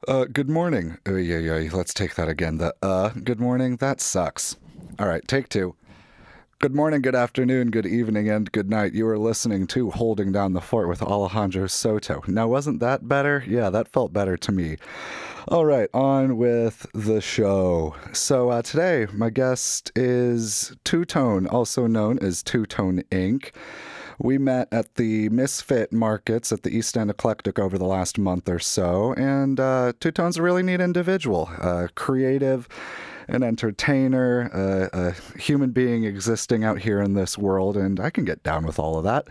Good morning. Yeah, let's take that again. Good morning, that sucks. All right, take two. Good morning, good afternoon, good evening, and good night. You are listening to Holding Down the Fort with Alejandro Soto. Now, wasn't that better? Yeah, that felt better to me. All right, on with the show. Today, my guest is Two Tone, also known as TwoToneInc. We met at the Misfit Markets at the East End Eclectic over the last month or so, and Two Tone's a really neat individual, creative, an entertainer, a human being existing out here in this world, and I can get down with all of that.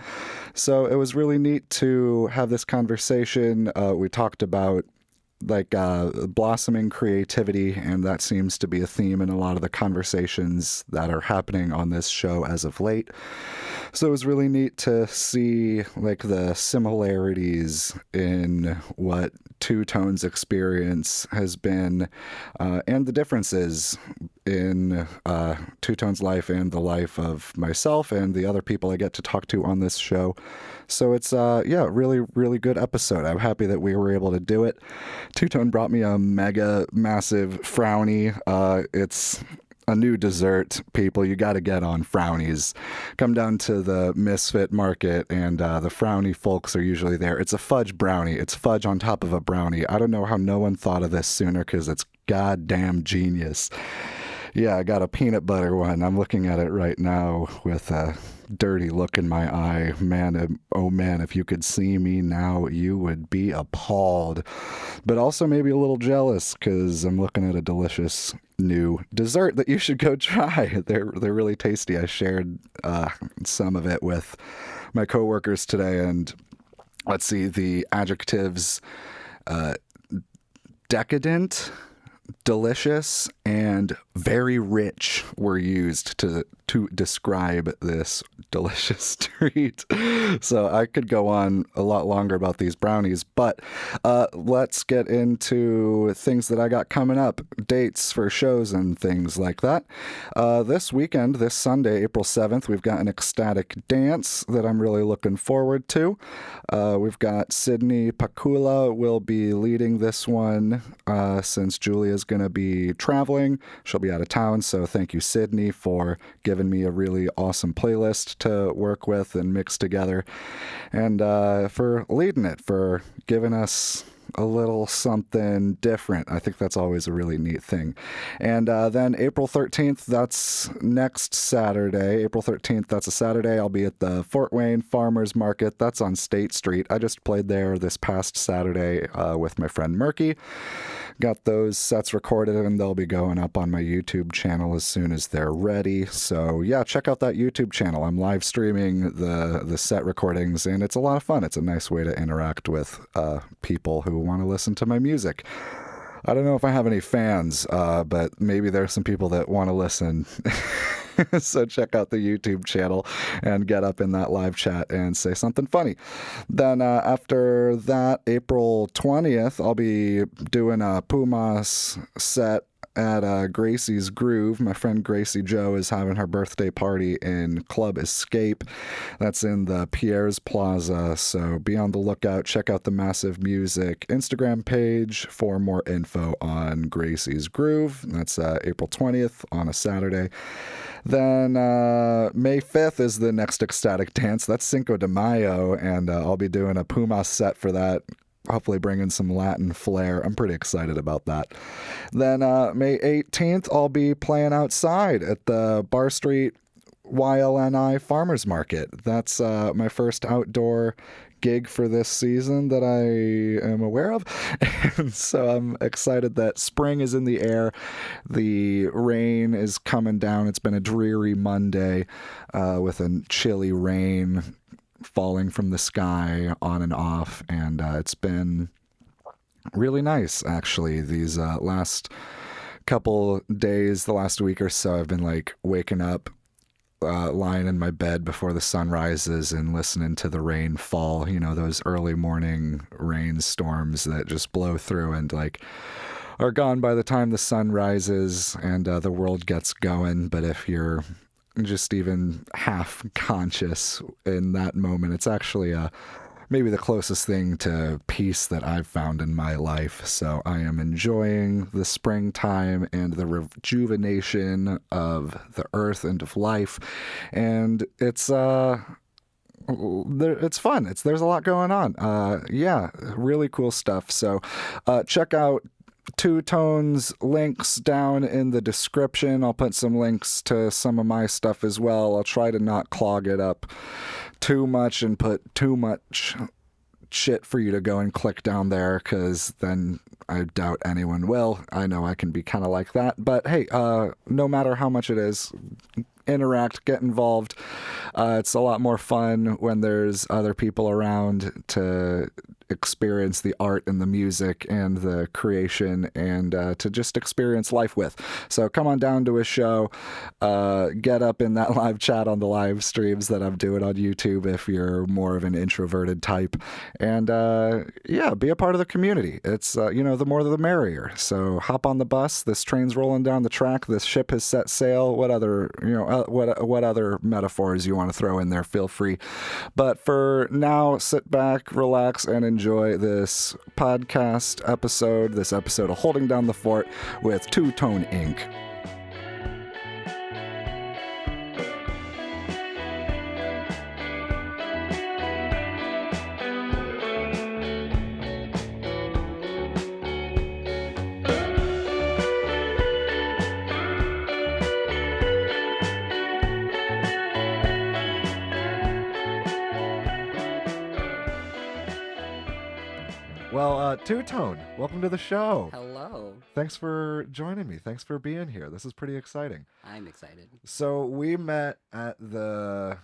So it was really neat to have this conversation. We talked about blossoming creativity, and that seems to be a theme in a lot of the conversations that are happening on this show as of late. So it was really neat to see the similarities in what Two Tone's experience has been, and the differences in Two Tone's life and the life of myself and the other people I get to talk to on this show. So it's really, really good episode. I'm happy that we were able to do it. Two Tone brought me a mega massive frowny. It's a new dessert, people. You got to get on frownies. Come down to the Misfit Market, and the frowny folks are usually there. It's a fudge brownie. It's fudge on top of a brownie. I don't know how no one thought of this sooner, because it's goddamn genius. Yeah, I got a peanut butter one. I'm looking at it right now with a dirty look in my eye. Man, oh man, if you could see me now, you would be appalled. But also maybe a little jealous, because I'm looking at a delicious new dessert that you should go try. They're really tasty. I shared some of it with my coworkers today, and let's see, the adjectives decadent, delicious, and very rich were used to describe this delicious treat. So I could go on a lot longer about these brownies, but let's get into things that I got coming up, dates for shows and things like that. This weekend, this Sunday, April 7th, we've got an ecstatic dance that I'm really looking forward to. We've got Sydney Pakula will be leading this one, since Julia's going to be traveling. She'll be out of town, so thank you, Sydney, for giving me a really awesome playlist to work with and mix together, and for leading it, for giving us a little something different. I think that's always a really neat thing. And then April 13th, that's next Saturday. April 13th, that's a Saturday. I'll be at the Fort Wayne Farmers Market. That's on State Street. I just played there this past Saturday with my friend Murky. Got those sets recorded, and they'll be going up on my YouTube channel as soon as they're ready. So yeah, check out that YouTube channel. I'm live streaming the set recordings, and it's a lot of fun. It's a nice way to interact with people who want to listen to my music. I don't know if I have any fans, but maybe there's some people that want to listen. So check out the YouTube channel and get up in that live chat and say something funny. Then after that, April 20th, I'll be doing a Pumas set at Gracie's Groove. My friend Gracie Joe is having her birthday party in Club Escape. That's in the Pierre's Plaza, so be on the lookout. Check out the Massive Music Instagram page for more info on Gracie's Groove. That's April 20th on a Saturday. Then May 5th is the next ecstatic dance. That's Cinco de Mayo, and I'll be doing a Pumas set for that. Hopefully bringing some Latin flair. I'm pretty excited about that. Then May 18th, I'll be playing outside at the Bar Street YLNI Farmers Market. That's my first outdoor gig for this season that I am aware of. And so I'm excited that spring is in the air. The rain is coming down. It's been a dreary Monday with a chilly rain falling from the sky on and off, and it's been really nice, actually. These last couple days, the last week or so, I've been waking up, lying in my bed before the sun rises and listening to the rain fall, those early morning rainstorms that just blow through and are gone by the time the sun rises and the world gets going. But if you're just even half conscious in that moment, it's actually a maybe the closest thing to peace that I've found in my life. So I am enjoying the springtime and the rejuvenation of the earth and of life. And it's fun. There's a lot going on. Yeah, really cool stuff. So check out Two Tones links down in the description. I'll put some links to some of my stuff as well. I'll try to not clog it up too much and put too much shit for you to go and click down there, because then I doubt anyone will. I know I can be kind of like that. But hey, no matter how much it is, interact, get involved. It's a lot more fun when there's other people around to experience the art and the music and the creation, and to just experience life with. So come on down to a show, get up in that live chat on the live streams that I'm doing on YouTube if you're more of an introverted type, and yeah, be a part of the community. It's the more the merrier. So hop on the bus. This train's rolling down the track. This ship has set sail. What other what other metaphors you want to throw in there, feel free. But for now, sit back, relax, and enjoy this podcast episode, this episode of Holding Down the Fort with TwoToneInc. Well, Two-Tone, welcome to the show. Hello. Thanks for joining me. Thanks for being here. This is pretty exciting. I'm excited. So we met at the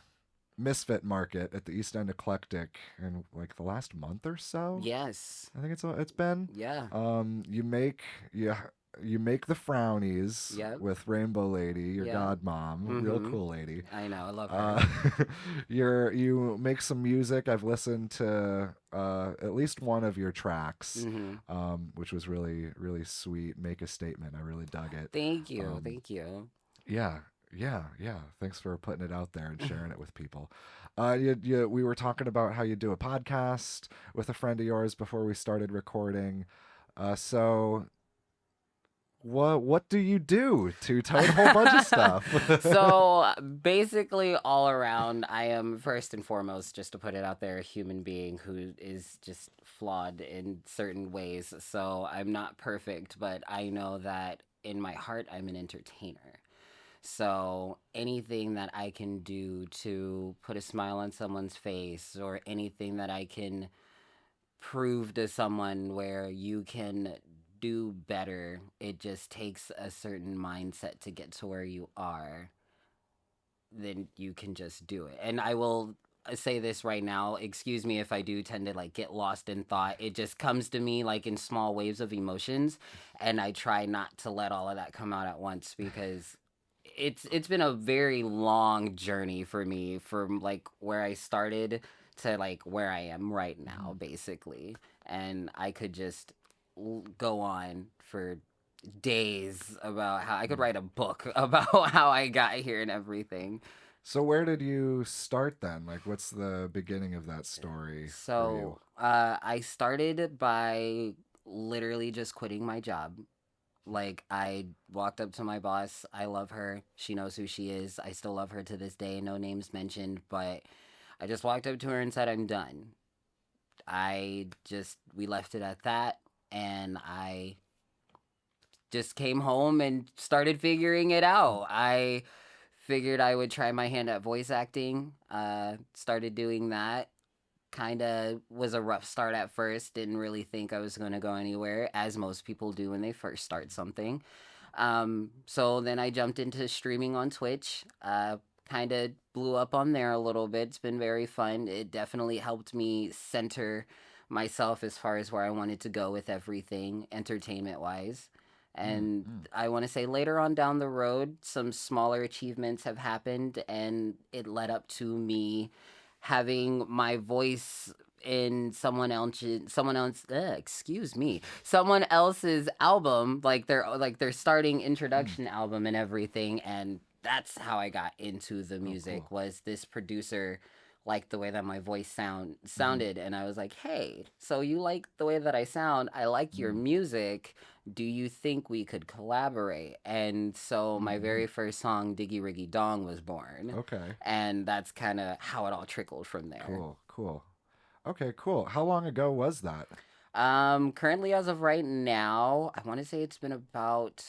Misfit Market at the East End Eclectic in like the last month or so. Yes. I think it's been. Yeah. You make the frownies Yep. with Rainbow Lady, your Yeah. godmom, real cool lady. I know. I love her. You make some music. I've listened to at least one of your tracks, which was really, really sweet. Make a Statement. I really dug it. Thank you. Thank you. Yeah. Thanks for putting it out there and sharing it with people. We were talking about how you do a podcast with a friend of yours before we started recording. So what do you do? Two-Tone, a whole bunch of stuff. So basically, all around, I am first and foremost, just to put it out there, a human being who is just flawed in certain ways. So I'm not perfect, but I know that in my heart, I'm an entertainer. So anything that I can do to put a smile on someone's face, or anything that I can prove to someone where you can do better, it just takes a certain mindset to get to where you are, then you can just do it. And I will say this right now, excuse me if I do tend to like get lost in thought. It just comes to me like in small waves of emotions, and I try not to let all of that come out at once, because it's been a very long journey for me, from like where I started to like where I am right now, basically. And I could just go on for days about how I could write a book about how I got here and everything. So where did you start then? Like, what's the beginning of that story for So I started by literally just quitting my job. Like, I walked up to my boss. I love her. She knows who she is. I still love her to this day. No names mentioned. But I just walked up to her and said, I'm done. We left it at that. And I just came home and started figuring it out. I figured I would try my hand at voice acting. Started doing that. Kind of was a rough start at first. Didn't really think I was going to go anywhere, as most people do when they first start something. So then I jumped into streaming on Twitch. Kind of blew up on there a little bit. It's been very fun. It definitely helped me center myself as far as where I wanted to go with everything, entertainment-wise. And I want to say later on down the road, some smaller achievements have happened, and it led up to me having my voice in someone else's album, like their starting introduction album and everything. And that's how I got into the music. Cool. Was this producer liked the way that my voice Mm-hmm. sounded, and I was like, "Hey, so you like the way that I sound? I like your music. Do you think we could collaborate?" And so my Mm-hmm. very first song, Diggy Riggy Dong, was born, Okay. and that's kind of how it all trickled from there. Cool. Cool. Okay. Cool. How long ago was that? Currently, as of right now, I want to say it's been about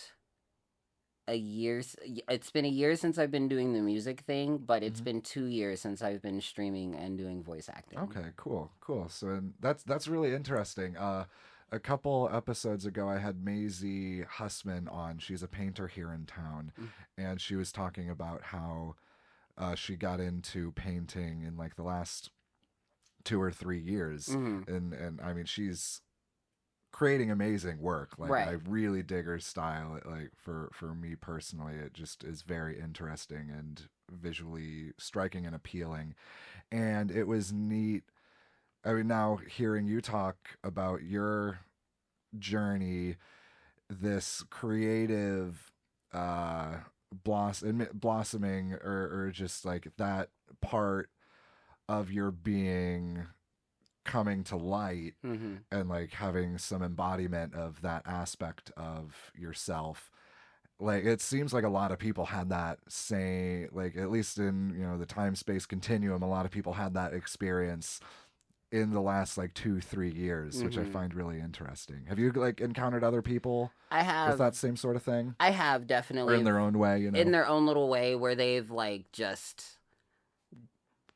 a year. It's been a year since I've been doing the music thing, but it's Mm-hmm. been 2 years since I've been streaming and doing voice acting. Okay, cool, cool. So and that's really interesting. A couple episodes ago, I had Maisie Hussman on. She's a painter here in town, and she was talking about how she got into painting in like the last 2 or 3 years, Mm-hmm. and I mean she's creating amazing work. Like I Right. really dig her style. Like for me personally, it just is very interesting and visually striking and appealing. And it was neat. I mean, now hearing you talk about your journey, this creative uh, blossoming, or just like that part of your being coming to light, Mm-hmm. and like having some embodiment of that aspect of yourself. Like it seems like a lot of people had that same, like at least in the time space continuum, a lot of people had that experience in the last like 2 3 years, which I Mm-hmm. find really interesting. Have you like encountered other people I with have, that same sort of thing, I have or in definitely their own way? in their own little way where they've like just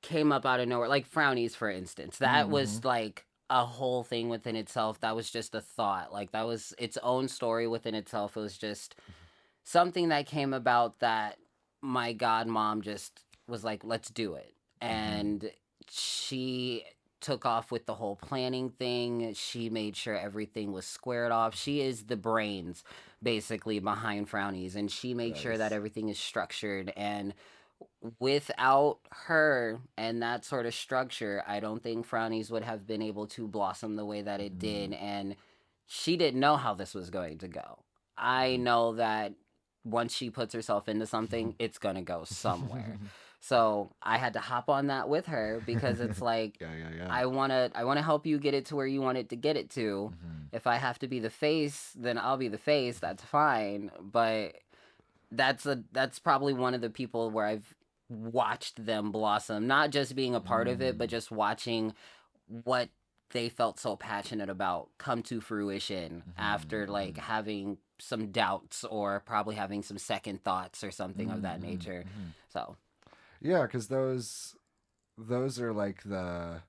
came up out of nowhere, like Frownies, for instance. That Mm-hmm. was like a whole thing within itself. That was just a thought. Like that was its own story within itself. It was just something that came about that my godmom just was like, let's do it. Mm-hmm. And she took off with the whole planning thing. She made sure everything was squared off. She is the brains basically behind Frownies, and she makes sure that Nice. everything is structured. And without her and that sort of structure, I don't think Frownies would have been able to blossom the way that it Mm-hmm. did. And she didn't know how this was going to go. I know that once she puts herself into something, it's going to go somewhere. So I had to hop on that with her because it's like, Yeah, yeah, yeah. I want to help you get it to where you want it to get it to. Mm-hmm. If I have to be the face, then I'll be the face. That's fine. But that's probably one of the people where I've watched them blossom, not just being a part of it, but Mm-hmm. just watching what they felt so passionate about come to fruition after like Mm-hmm. having some doubts or probably having some second thoughts or something of that Mm-hmm. nature. Mm-hmm. So, Yeah, because those are like the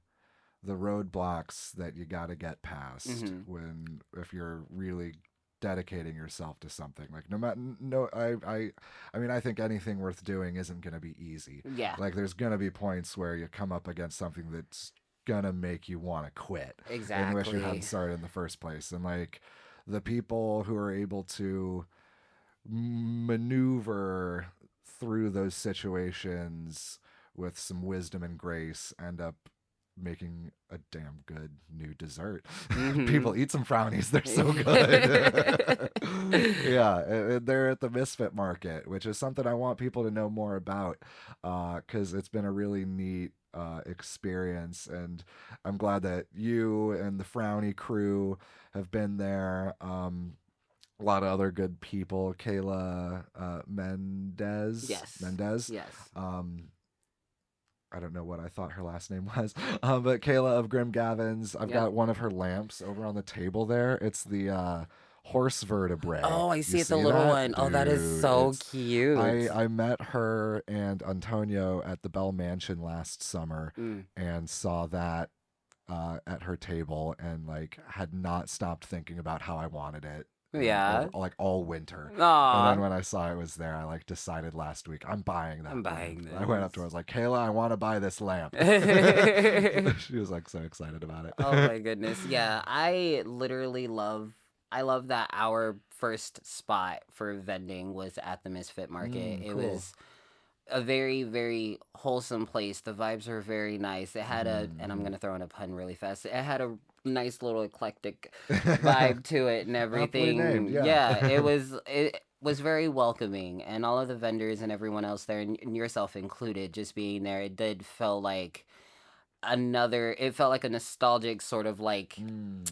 roadblocks that you got to get past mhm. when, if you're really dedicating yourself to something. Like no matter, no I mean, I think anything worth doing isn't going to be easy. Yeah, Like there's going to be points where you come up against something that's going to make you want to quit and wish you hadn't exactly. started in the first place. And like the people who are able to maneuver through those situations with some wisdom and grace end up making a damn good new dessert. People Mhm. eat some Frownies, they're so good. Yeah, they're at the Misfit Market, which is something I want people to know more about, because it's been a really neat experience. And I'm glad that you and the Frowny crew have been there. A lot of other good people. Kayla Mendez. Yes. Mendez. Yes. Um, I don't know what I thought her last name was, but Kayla of Grim Gavins. I've Yep. got one of her lamps over on the table there. It's the horse vertebrae. Oh, I You see it, the see little that, one. Oh, that is dude? so It's cute. I met her and Antonio at the Bell Mansion last summer, Mm. and saw that at her table, and like had not stopped thinking about how I wanted it over Yeah. like all winter. And then Aw. when I saw it was there, I like decided last week I'm buying I'm that lamp. buying I went up to her, I this. was like, Kayla, I want to buy this lamp. She was like so excited about Oh it. my goodness. Yeah, I literally love that our first spot for vending was at the Misfit Market. It Cool. was a very, very wholesome place. The vibes were very nice. It had and I'm Mm-hmm. gonna throw in a pun really fast. It had a nice little eclectic vibe to it and Aptly named, everything. yeah. Yeah, it was. was very welcoming, and all of the vendors and everyone else there, and yourself included, just being there, it did feel like it felt like a nostalgic sort of like Mm.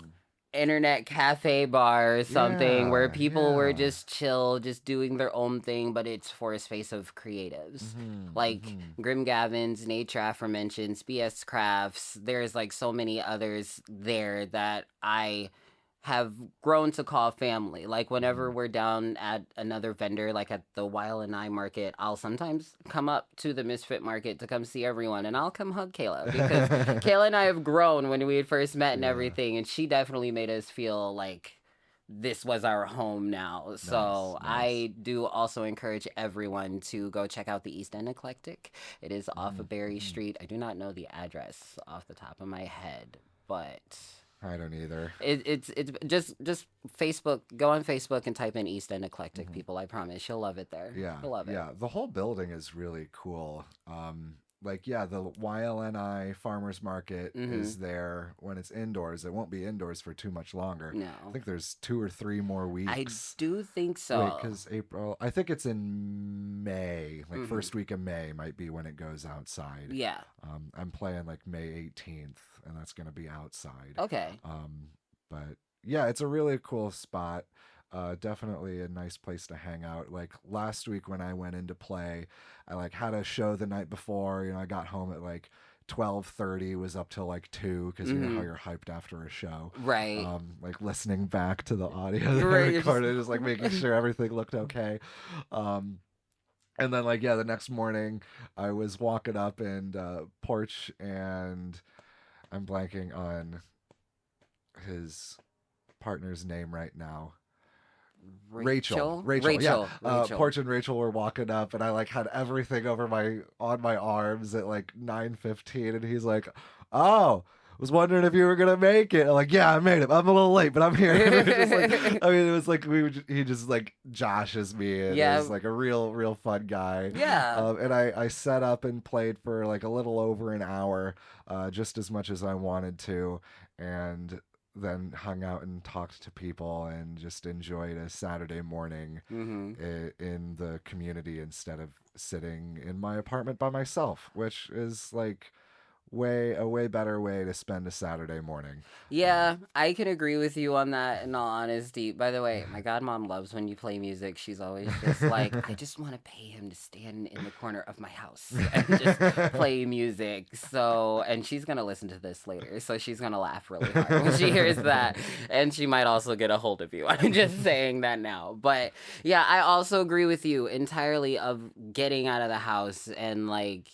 internet cafe bar or something where Yeah, people were yeah. just chill, just doing their own thing, but it's for a space of creatives. Like Mm-hmm. Grim Gavins, Nature Aforementioned, BS Crafts, there's like so many others there that I have grown to call family. Like whenever Mm-hmm. we're down at another vendor, like at the Weil and I market, I'll sometimes come up to the Misfit Market to come see everyone, and I'll come hug Kayla because Kayla and I have grown when we had first met and Yeah. everything, and she definitely made us feel like this was our home now. Nice, So nice. I do also encourage everyone to go check out the East End Eclectic. It is off Mm-hmm. of Berry Mm-hmm. Street. I do not know the address off the top of my head, but I don't either. it's just Facebook. Go on Facebook and type in East End Eclectic. Mm-hmm. People, I promise you'll love it there. Yeah, You'll love it. yeah. The whole building is really cool. Like yeah, the YLNI Farmers Market Mm-hmm. is there when it's indoors. It won't be indoors for too much longer. I No, think there's 2 or 3 more I weeks. do think Wait, so. because April, I think it's in May, like Mm-hmm. first week of May might be when it goes outside. Yeah. I'm playing like May 18th, and that's gonna be outside. Okay. But yeah, it's a really cool spot. Definitely a nice place to hang out. Like last week when I went into play, I like had a show the night before. I got home at like 12:30, was up till like 2 because you know how Mm-hmm. you're hyped after a show. Right. Like listening back to the audio that I Right. You're just. recorded, just like making sure everything looked okay. Um, and then like yeah, the next morning I was walking up and porch, and I'm blanking on his partner's name right now. Rachel. Yeah. Rachel. Porch and Rachel were walking up, and I like had everything over on my arms at like 9:15, and he's like, "Oh, was wondering if you were gonna make it." I'm like, "Yeah, I made it. I'm a little late, but I'm here." Just like, I mean, it was like he just like joshes me, and Yeah. is like a real fun guy. Yeah. And I set up and played for like a little over an hour, just as much as I wanted to, and then hung out and talked to people and just enjoyed a Saturday morning Mm-hmm. in the community instead of sitting in my apartment by myself, which is like a way better way to spend a Saturday morning. Yeah, I can agree with you on that in all honesty. By the way, my godmom loves when you play music. She's always just like, I just want to pay him to stand in the corner of my house and just play music. So, and she's going to listen to this later. So she's going to laugh really hard when she hears that. And she might also get a hold of you. I'm just saying that now. But yeah, I also agree with you entirely of getting out of the house and like,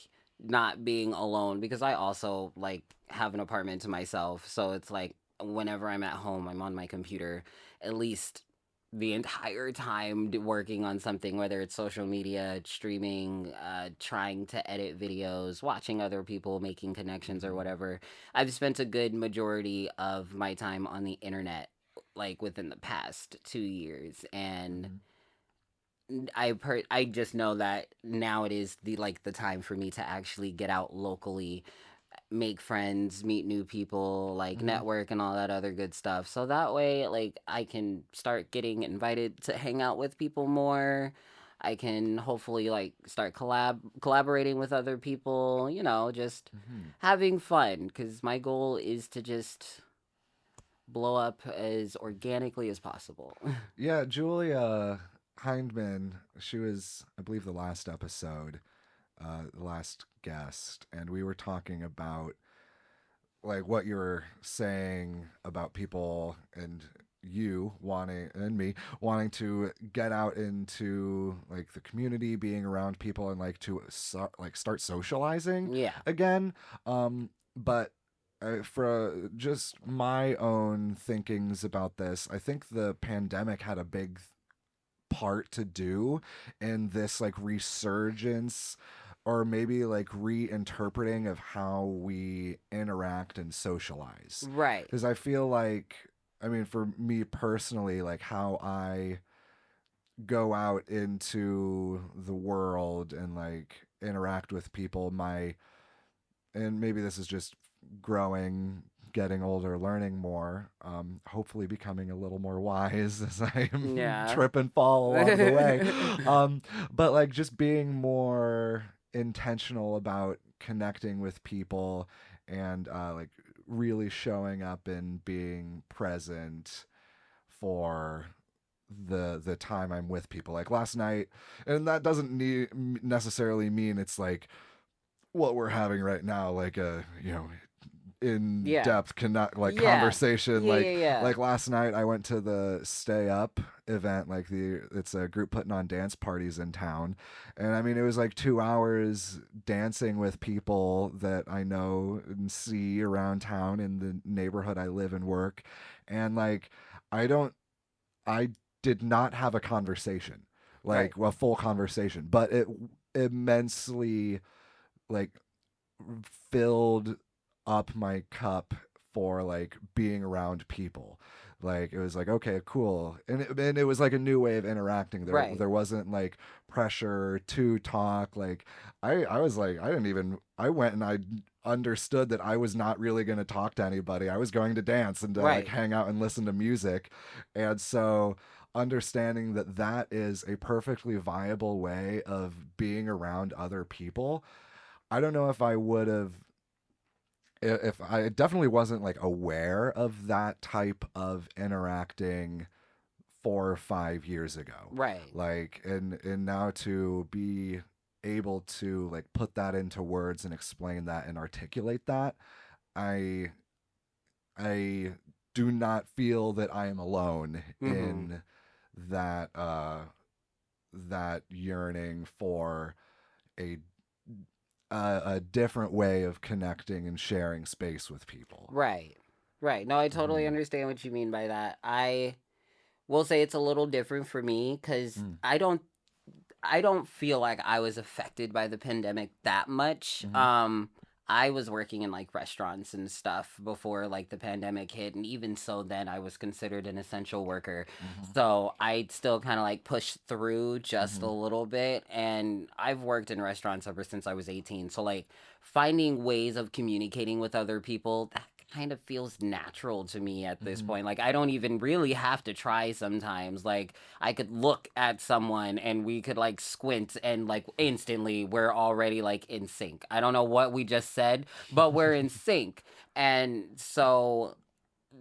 not being alone because I also like have an apartment to myself. So it's like whenever I'm at home, I'm on my computer at least the entire time working on something, whether it's social media, streaming, trying to edit videos, watching other people, making connections or whatever. I've spent a good majority of my time on the internet like within the past 2 years, and Mhm. I just know that now it is the time for me to actually get out locally, make friends, meet new people, like Mhm. network and all that other good stuff. So that way like I can start getting invited to hang out with people more. I can hopefully like start collaborating with other people, just Mhm. having fun cuz my goal is to just blow up as organically as possible. Yeah, Julia Hindman, she was, I believe, the last episode, the last guest, and we were talking about like what you were saying about people and you wanting and me wanting to get out into like the community, being around people, and like to like start socializing Yeah. again. But for just my own thinkings about this, I think the pandemic had a big part to do in this like resurgence, or maybe like reinterpreting of how we interact and socialize. Right. Because I feel like, I mean, for me personally, like how I go out into the world and like interact with people, and maybe this is just growing getting older, learning more, hopefully becoming a little more wise as I Yeah. trip and fall along the way. But like just being more intentional about connecting with people and like really showing up and being present for the time I'm with people. Like last night, and that doesn't necessarily mean it's like what we're having right now, like a in Yeah. depth connect like Yeah. conversation. Yeah, yeah, yeah. Like last night I went to the Stay Up event. Like it's a group putting on dance parties in town, and I mean it was like 2 hours dancing with people that I know and see around town in the neighborhood I live and work, and like I don't I did not have a conversation, Right. like a full conversation, but it immensely like filled up my cup for like being around people. Like it was like okay, cool, and it was like a new way of interacting. Right. There wasn't like pressure to talk. Like I was like I went and I understood that I was not really going to talk to anybody. I was going to dance and to like Right. hang out and listen to music, and so understanding that that is a perfectly viable way of being around other people. I don't know if I would have if I definitely wasn't like aware of that type of interacting 4 or 5 years ago. Right. Like and now to be able to like put that into words and explain that and articulate that, I I do not feel that I am alone Mm-hmm. in that that yearning for a a different way of connecting and sharing space with people. Right. Right. No, I totally Mm-hmm. understand what you mean by that. I will say it's a little different for me because Mm. I don't feel like I was affected by the pandemic that much. Mm-hmm. I was working in like restaurants and stuff before like the pandemic hit, and even so, then I was considered an essential worker. Mm-hmm. So I still kind of like pushed through just a Mm-hmm. little bit, and I've worked in restaurants ever since I was 18. So like finding ways of communicating with other people, that kind of feels natural to me at this Mm-hmm. point. Like I don't even really have to try sometimes. Like I could look at someone and we could like squint and like instantly we're already like in sync. I don't know what we just said, but we're in sync. And so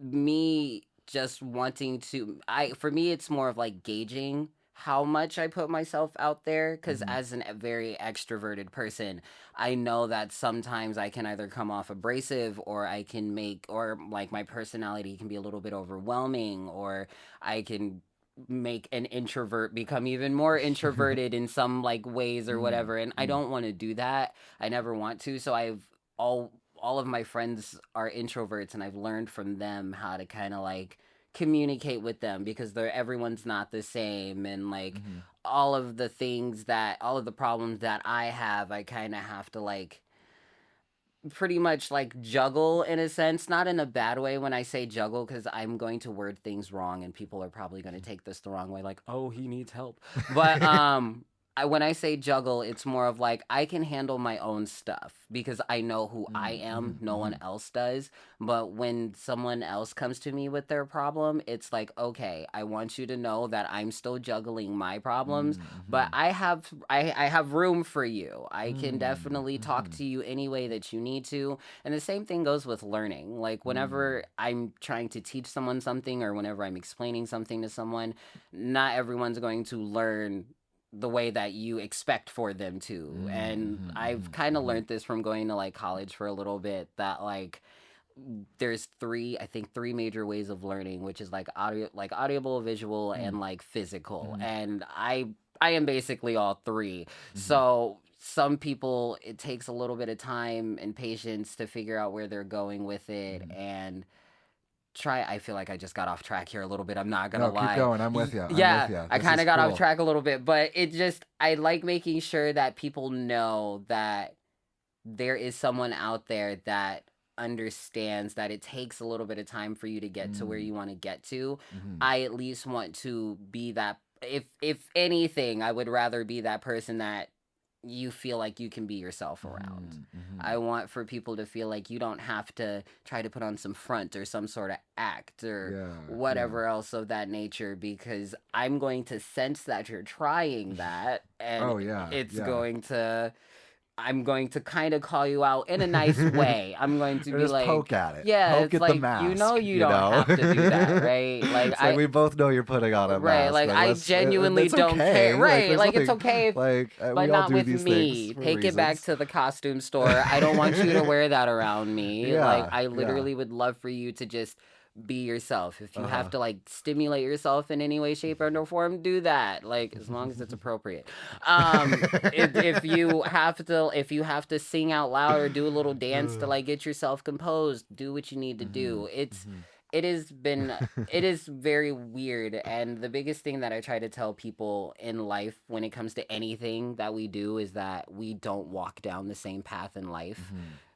me just wanting to I for me it's more of like gauging how much I put myself out there cuz Mm-hmm. as a very extroverted person, I know that sometimes I can either come off abrasive or I can make or like my personality can be a little bit overwhelming or I can make an introvert become even more introverted in some like ways or whatever, and I Mm-hmm. don't want to do that. I never want to. So I've all of my friends are introverts and I've learned from them how to kind of like communicate with them because they're everyone's not the same, and like Mm-hmm. all of the problems that I have, I kind of have to like pretty much like juggle in a sense, not in a bad way when I say juggle, because I'm going to word things wrong and people are probably going to take this the wrong way, like, oh, he needs help. But when I say juggle, it's more of like I can handle my own stuff because I know who I Mm-hmm. am. No Mm-hmm. one else does. But when someone else comes to me with their problem, it's like, okay, I want you to know that I'm still juggling my problems, but Mm-hmm. I have room for you. I can definitely talk Mm-hmm. to you any way that you need to. And the same thing goes with learning. Like whenever I'm trying to teach someone something or whenever I'm explaining something to someone, not everyone's going to learn the way that you expect for them to. And Mm-hmm. I've Mm-hmm. kind of Mm-hmm. learned this from going to like college for a little bit that like there's three major ways of learning, which is like audible, visual, and like physical. Mm-hmm. And I am basically all three. Mm-hmm. So some people it takes a little bit of time and patience to figure out where they're going with it Mm-hmm. and try I feel like I just got off track here a little bit. I'm not gonna No, keep lie. going. I'm with you. I'm with Yeah, you. I This kind is of got off cool. track a little bit, but it just I like making sure that people know that there is someone out there that understands that it takes a little bit of time for you to get to where Mm-hmm. you want to get to. Mm-hmm. I at least want to be that if anything, I would rather be that person that you feel like you can be yourself around. Mm-hmm. I want for people to feel like you don't have to try to put on some front or some sort of act or whatever else of that nature, because I'm going to sense that you're trying that, and Oh yeah. it's Yeah. going to I'm going to kind of call you out in a nice way. I'm going to be Just like, poke at it. yeah, Poke it's at like, the mask. you don't have to do that, right? Like, It's like we both know you're putting on a right, mask. like, I genuinely it's don't care. okay. Right, there's like, it's nothing, okay, but but we all not do with these me. things for Take it back reasons. to the costume store. I don't want you to wear that around me. Like, Yeah, I yeah. literally would love for you to just be yourself. If you have Uh-huh. to like stimulate yourself in any way, shape, or form, do that. Like, as long as it's appropriate. If you have to sing out loud or do a little dance to like get yourself composed, do what you need to do. It is very weird, and the biggest thing that I try to tell people in life when it comes to anything that we do is that we don't walk down the same path in life,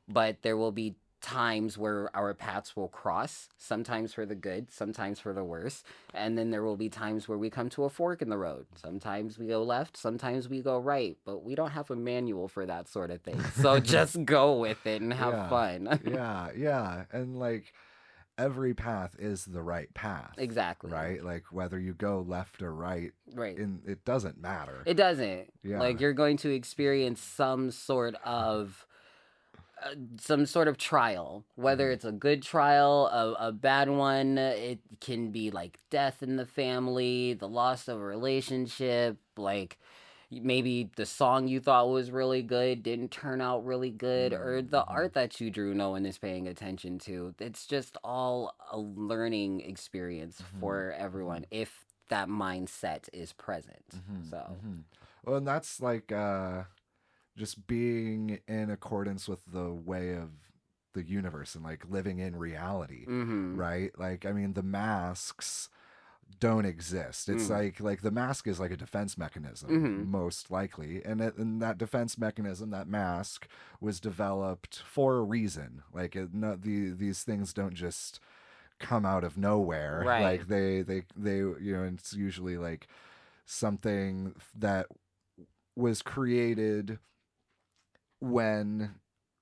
but there will be times where our paths will cross, sometimes for the good, sometimes for the worse, and then there will be times where we come to a fork in the road. Sometimes we go left, sometimes we go right, but we don't have a manual for that sort of thing. So just go with it and have fun. Yeah. And like every path is the right path. Exactly. Right? Like whether you go left or right, right. It doesn't matter. It doesn't. Yeah. Like you're going to experience some sort of trial, whether it's a good trial, a bad one. It can be like death in the family, the loss of a relationship, like maybe the song you thought was really good didn't turn out really good, or the art that you drew no one is paying attention to. It's just all a learning experience for everyone if that mindset is present. Well, and that's like just being in accordance with the way of the universe and like living in reality, right? Like, I mean, the masks don't exist. It's like the mask is like a defense mechanism, most likely, and that defense mechanism, that mask, was developed for a reason. Like, these things don't just come out of nowhere. Right. Like they it's usually like something that was created when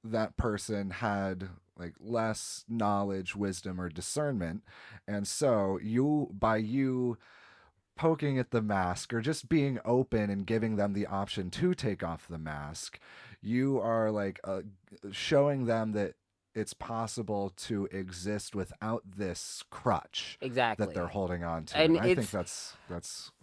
that person had like less knowledge, wisdom, or discernment. And so by you poking at the mask or just being open and giving them the option to take off the mask, you are like showing them that it's possible to exist without this crutch exactly that they're holding on to. And I think that's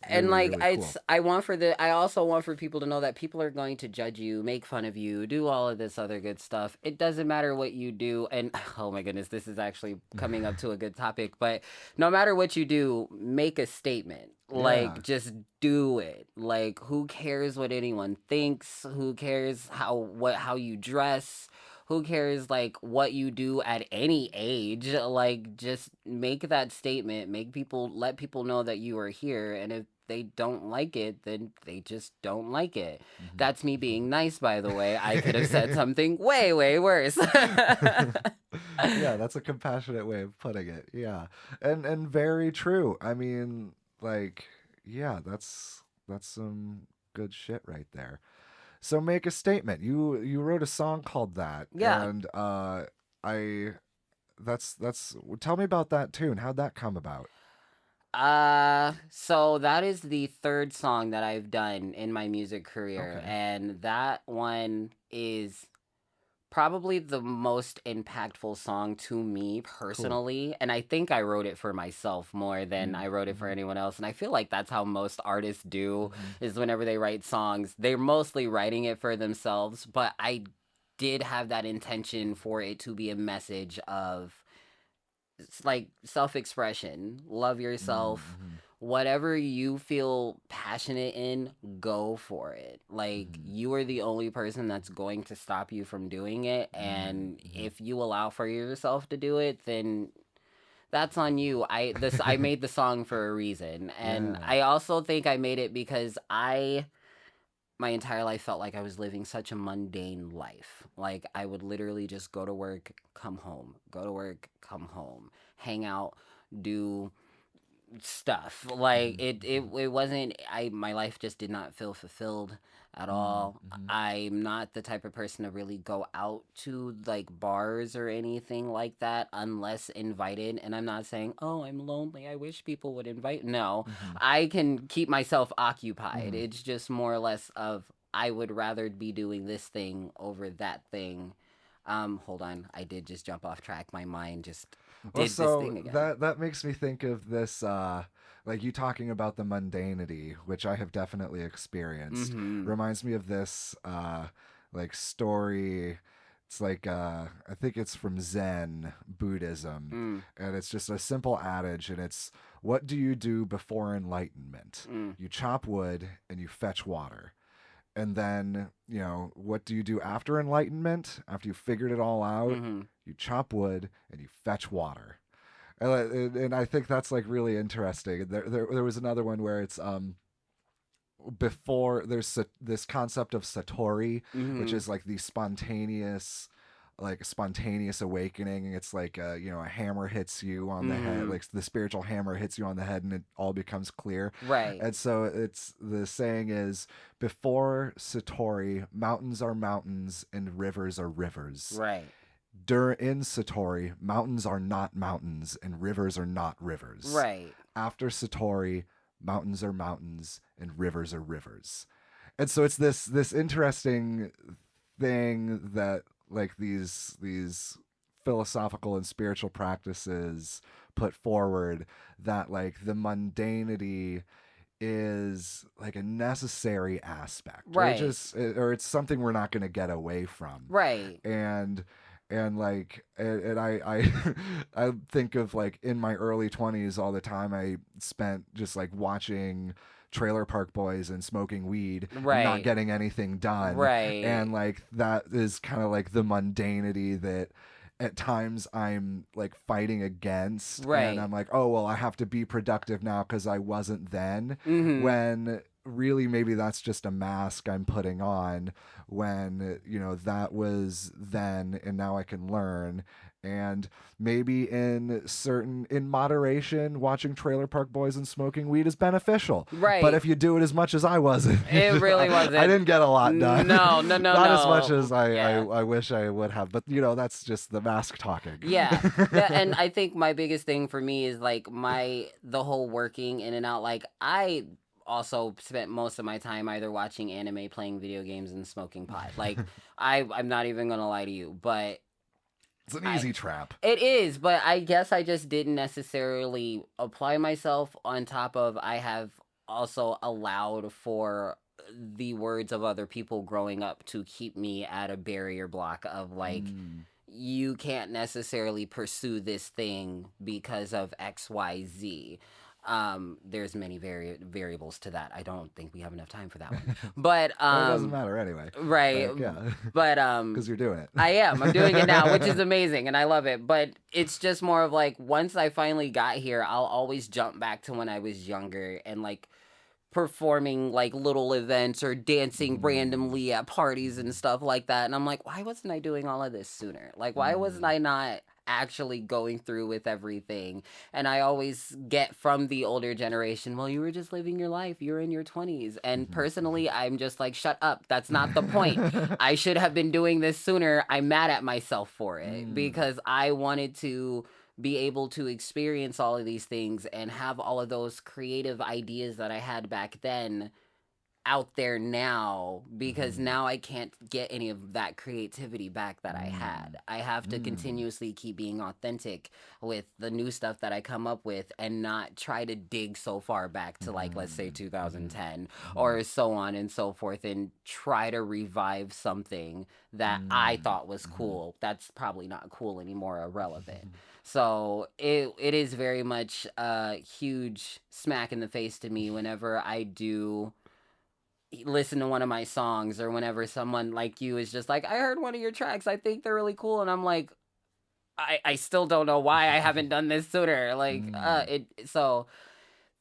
and really, like really cool. I also want for people to know that people are going to judge you, make fun of you, do all of this other good stuff. It doesn't matter what you do. And oh my goodness, this is actually coming up to a good topic, but no matter what you do, make a statement. Like, just do it. Like, who cares what anyone thinks? Who cares how you dress? Who cares, like, what you do at any age? Like, just make that statement. Let people know that you are here. And if they don't like it, then they just don't like it. That's me being nice, by the way. I could have said something way, way worse. Yeah, that's a compassionate way of putting it. Yeah. And very true. I mean, like, yeah, that's some good shit right there. So make a statement. You wrote a song called that. Yeah. And tell me about that tune. How'd that come about? So that is the third song that I've done in my music career. Okay. And that one is probably the most impactful song to me personally. Cool. And I think I wrote it for myself more than I wrote it for anyone else. And I feel like that's how most artists do, is whenever they write songs, they're mostly writing it for themselves. But I did have that intention for it to be a message of like self-expression, love yourself. Whatever you feel passionate in, go for it. Like, you are the only person that's going to stop you from doing it. And if you allow for yourself to do it, then that's on you. I made the song for a reason. And I also think I made it because my entire life felt like I was living such a mundane life. Like, I would literally just go to work, come home, go to work, come home, hang out, do stuff. Like it wasn't. My life just did not feel fulfilled at all. I'm not the type of person to really go out to like bars or anything like that unless invited. And I'm not saying, oh, I'm lonely, I wish people would invite. No, I can keep myself occupied. It's just more or less of I would rather be doing this thing over that thing. Hold on, I did just jump off track. My mind just Well, did this so thing again. that makes me think of this, like you talking about the mundanity, which I have definitely experienced. Reminds me of this, like story. It's like I think it's from Zen Buddhism, and it's just a simple adage, and it's, "What do you do before enlightenment? You chop wood and you fetch water." And then, what do you do after enlightenment? After you figured it all out, you chop wood and you fetch water. And I think that's like really interesting. There was another one where it's before there's this concept of satori, which is like the spontaneous awakening. It's like a hammer hits you on the head, like the spiritual hammer hits you on the head, and it all becomes clear. Right. And so it's the saying is, before satori, mountains are mountains and rivers are rivers. Right. In satori, mountains are not mountains and rivers are not rivers. Right. After satori, mountains are mountains and rivers are rivers. And so it's this interesting thing that like these philosophical and spiritual practices put forward, that like the mundanity is like a necessary aspect, right? Or it's something we're not going to get away from, right? And I I think of like in my early 20s all the time I spent just like watching Trailer Park Boys and smoking weed, right, and not getting anything done, right? And like that is kind of like the mundanity that at times I'm like fighting against, right? And I'm like, oh well, I have to be productive now because I wasn't then, when really maybe that's just a mask I'm putting on, when that was then and now I can learn. And maybe in moderation, watching Trailer Park Boys and smoking weed is beneficial. Right. But if you do it as much as I wasn't, it really wasn't. I didn't get a lot done. No. Not as much as I wish I would have. But that's just the mask talking. Yeah. And I think my biggest thing for me is like the whole working in and out. Like I also spent most of my time either watching anime, playing video games, and smoking pot. Like I'm not even gonna lie to you, but it's an easy trap. It is, but I guess I just didn't necessarily apply myself, on top of I have also allowed for the words of other people growing up to keep me at a barrier block of like, you can't necessarily pursue this thing because of XYZ. There's many variables to that. I don't think we have enough time for that one. But it doesn't matter anyway. Right. Like, yeah. But because you're doing it. I'm doing it now, which is amazing and I love it. But it's just more of like, once I finally got here, I'll always jump back to when I was younger and like performing like little events or dancing randomly at parties and stuff like that. And I'm like, why wasn't I doing all of this sooner? Like, why wasn't I not actually going through with everything? And I always get from the older generation, well, you were just living your life, you're in your 20s. And personally, I'm just like, shut up, that's not the point. I should have been doing this sooner. I'm mad at myself for it because I wanted to be able to experience all of these things and have all of those creative ideas that I had back then out there now, because now I can't get any of that creativity back that I had. I have to continuously keep being authentic with the new stuff that I come up with and not try to dig so far back to like, let's say 2010 or so on and so forth, and try to revive something that I thought was cool. That's probably not cool anymore, irrelevant. So it is very much a huge smack in the face to me whenever I do listen to one of my songs, or whenever someone like you is just like, I heard one of your tracks, I think they're really cool. And I'm like, I still don't know why I haven't done this sooner. Like, so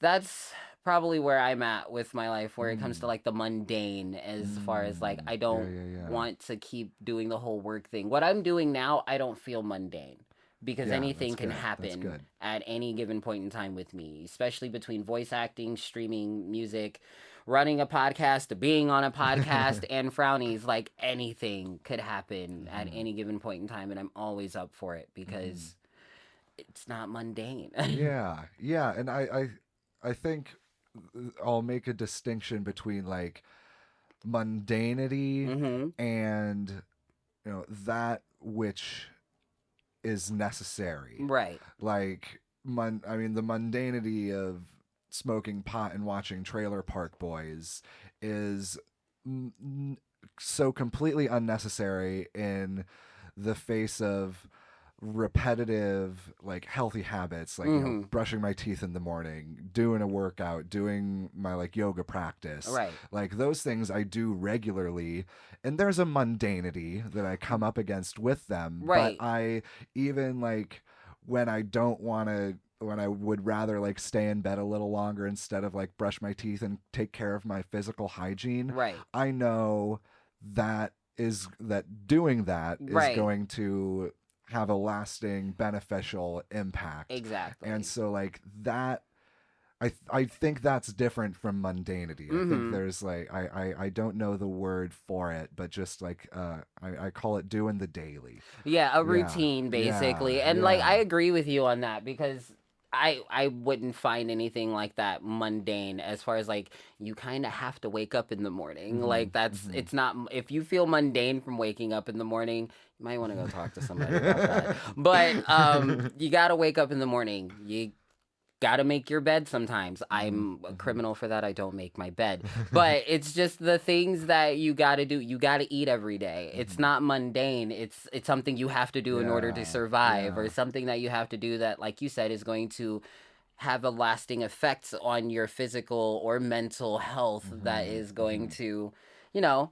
that's probably where I'm at with my life, where it comes to like the mundane, as far as like, I don't want to keep doing the whole work thing. What I'm doing now, I don't feel mundane. because Yeah, anything that's can good. That's happen good. at any given point in time with me, especially between voice acting, streaming, music, running a podcast, being on a podcast, and frownies. Like anything could happen at Mhm. any given point in time, and I'm always up for it Mhm. because it's not mundane. Yeah, yeah, and I think I'll make a distinction between like mundanity Mm-hmm. and that which is necessary. Right. Like I mean the mundanity of smoking pot and watching Trailer Park Boys is n- so completely unnecessary in the face of repetitive like healthy habits, like Mm-hmm. brushing my teeth in the morning, doing a workout, doing my like yoga practice. Right. Like those things I do regularly, and there's a mundanity that I come up against with them. But Right. I even like when I don't want to, when I would rather like stay in bed a little longer instead of like brush my teeth and take care of my physical hygiene, Right. I know that doing that is Right. going to have a lasting beneficial impact. Exactly. And so like that I think that's different from mundanity. I think Mm-hmm. there's like I don't know the word for it, but just like I call it doing the daily. Yeah, a Yeah. routine Yeah. basically. And like Yeah. I agree with you on that because I wouldn't find anything like that mundane as far as like you kind of have to wake up in the morning. Like that's Mhm. it's not if you feel mundane from waking up in the morning, you might want to go talk to somebody about that. But you got to wake up in the morning. You gotta make your bed sometimes. I'm a criminal for that. I don't make my bed. But it's just the things that you gotta do. You gotta eat every day. It's not mundane. It's something you have to do in order to Yeah. survive, Yeah. or something that you have to do that, like you said, is going to have a lasting effects on your physical or mental health that Mhm. is going Mhm. to, you know,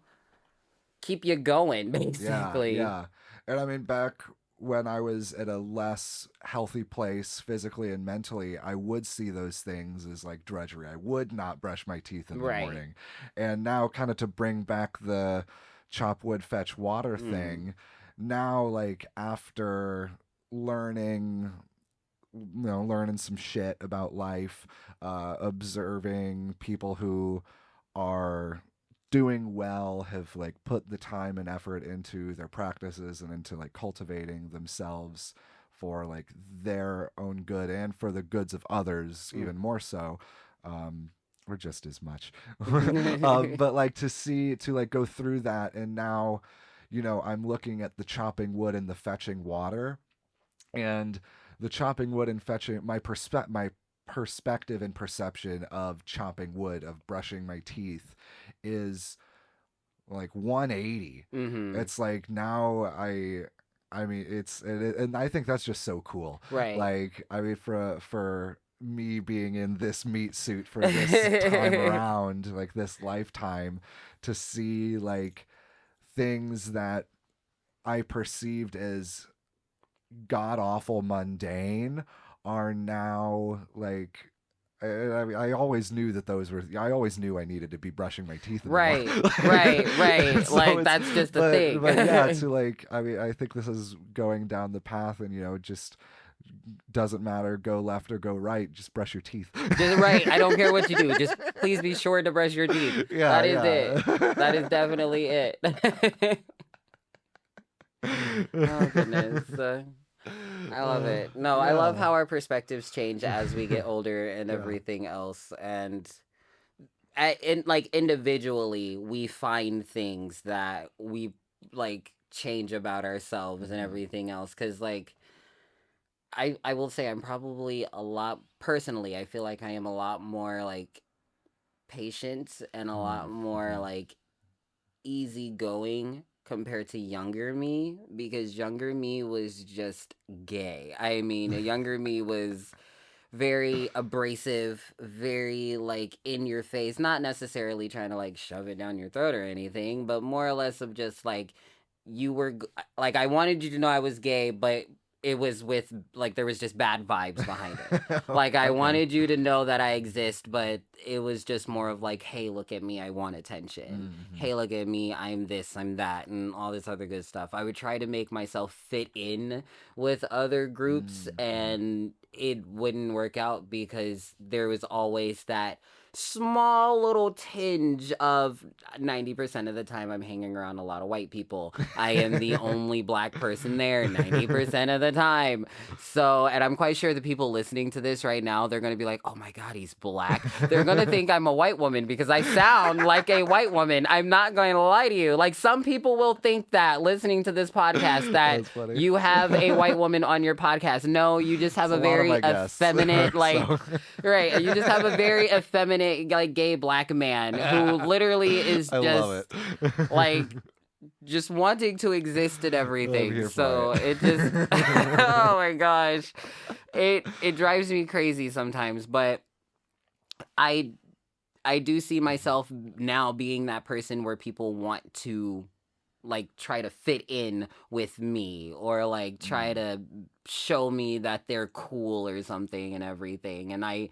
keep you going, Yeah, basically. yeah. And I mean, back when I was at a less healthy place physically and mentally, I would see those things as like drudgery. I would not brush my teeth in the Right. morning. And now, kind of to bring back the chop wood, fetch water Mm. thing, now, like, after learning. Learning some shit about life, observing people who are doing well, have like put the time and effort into their practices and into like cultivating themselves for like their own good and for the goods of others, Mm. even more so, or just as much. But like to like go through that, and now I'm looking at the chopping wood and the fetching water, and the chopping wood and fetching my perspective and perception of chopping wood, of brushing my teeth, is like 180. Mm-hmm. It's like now I mean and I think that's just so cool. Right. Like I mean for me being in this meat suit for this time around, like this lifetime, to see like things that I perceived as god awful mundane are now like I mean, I always knew that those were. I always knew I needed to be brushing my teeth in the Right, morning. right. So Like it's, that's just a thing. but yeah, to like, I mean, I think this is going down the path, and just doesn't matter, go left or go right, just brush your teeth. Just right. I don't care what you do. Just please be sure to brush your teeth. Yeah, That is it. That is yeah. definitely it. Oh goodness. I love it. No, I love Yeah, how our perspectives change as we get older and yeah. everything else. And in like individually, we find things that we like change about ourselves and Mhm. everything else. Cause like I will say I'm probably a lot personally, I feel like I am a lot more like patient and a lot more Mhm. like easygoing compared to younger me, because younger me was just gay. I mean, a younger me was very abrasive, very like in your face, not necessarily trying to like shove it down your throat or anything, but more or less of just like you were like I wanted you to know I was gay, but it was with like there was just bad vibes behind it. Like I Okay. wanted you to know that I exist, but it was just more of like, hey, look at me, I want attention. Hey, look at me, I'm this, I'm that, and all this other good stuff. I would try to make myself fit in with other groups, and it wouldn't work out because there was always that small little tinge of 90% of the time I'm hanging around a lot of white people. I am the only black person there 90% of the time. So, and I'm quite sure the people listening to this right now, they're going to be like, oh my God, he's black. They're going to think I'm a white woman because I sound like a white woman. I'm not going to lie to you. Like some people will think that listening to this podcast that That's funny. you have a white woman on your podcast. No, you just have It's a a lot of very my guests. effeminate, like, So- right. You just have a very effeminate, like, gay black man who literally is I just love it. like just wanting to exist in everything. here So for it just oh my gosh. It drives me crazy sometimes, but I do see myself now being that person where people want to like try to fit in with me or like try to show me that they're cool or something and everything. And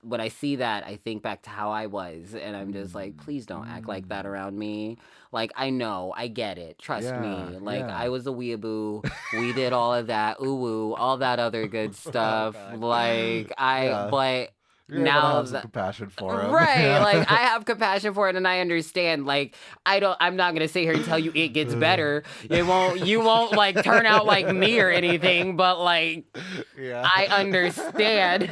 when I see that, I think back to how I was, and I'm just like, please don't act like that around me. Like, I know, I get it. Trust me. Like, yeah. I was a weeaboo. We did all of that, ooh, all that other good stuff. God. Like, Yeah. but You're able to now have some that. compassion for him. Right, Yeah. like I have compassion for it and I understand. Like I'm not gonna sit here and tell you it gets better. You won't like turn out like me or anything, but like Yeah. I understand.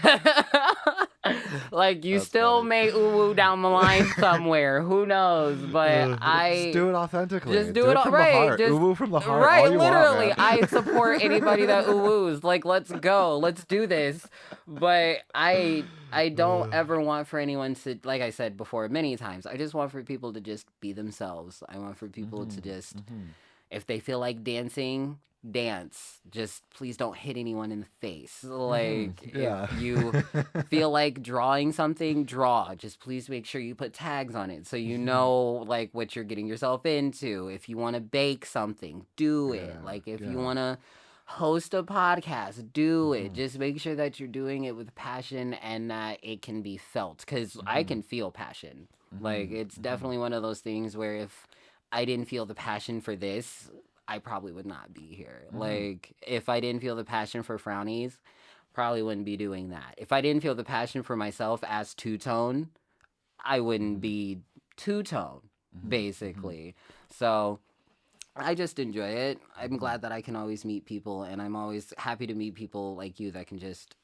Like you That's still funny. may ooh down the line somewhere. Who knows? But just do it authentically. just do it from right, the heart. just- Ooh from the heart. right, all you literally. Want, man. I support anybody that oohs. Like, let's go, let's do this. But I don't ever want for anyone to, like I said before many times, I just want for people to just be themselves. I want for people to just, if they feel like dancing, dance. Just please don't hit anyone in the face. Like, Yeah. if you feel like drawing something, draw. Just please make sure you put tags on it so you know like what you're getting yourself into. If you want to bake something, do it. Yeah, Like if yeah. you want to host a podcast, do it. Just make sure that you're doing it with passion and that it can be felt, because I can feel passion. Like it's definitely one of those things where if I didn't feel the passion for this, I probably would not be here. Like if I didn't feel the passion for Frownies, probably wouldn't be doing that. If I didn't feel the passion for myself as Two-Tone, I wouldn't be Two-Tone, basically. So I just enjoy it. I'm glad that I can always meet people, and I'm always happy to meet people like you that can just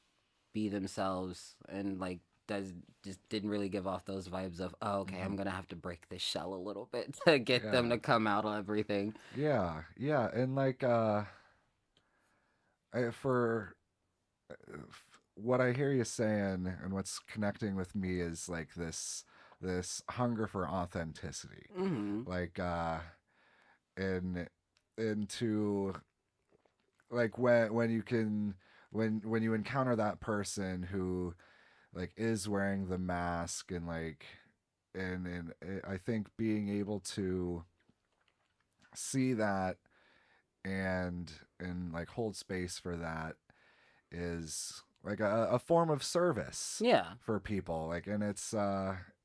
be themselves and like just didn't really give off those vibes of, oh, okay, I'm gonna have to break this shell a little bit to get them Yeah. to come out of everything. Yeah, and like for what I hear you saying and what's connecting with me is like this hunger for authenticity. Mm-hmm. Like in into like when you can when you encounter that person who like is wearing the mask and like and I think being able to see that and like hold space for that is like a form of service Yeah. for people. Like, and it's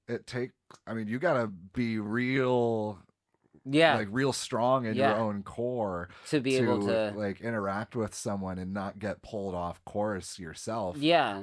it take I mean you gotta be real Yeah. like real strong in your Yeah. own core To be able to. like interact with someone and not get pulled off course yourself. Yeah.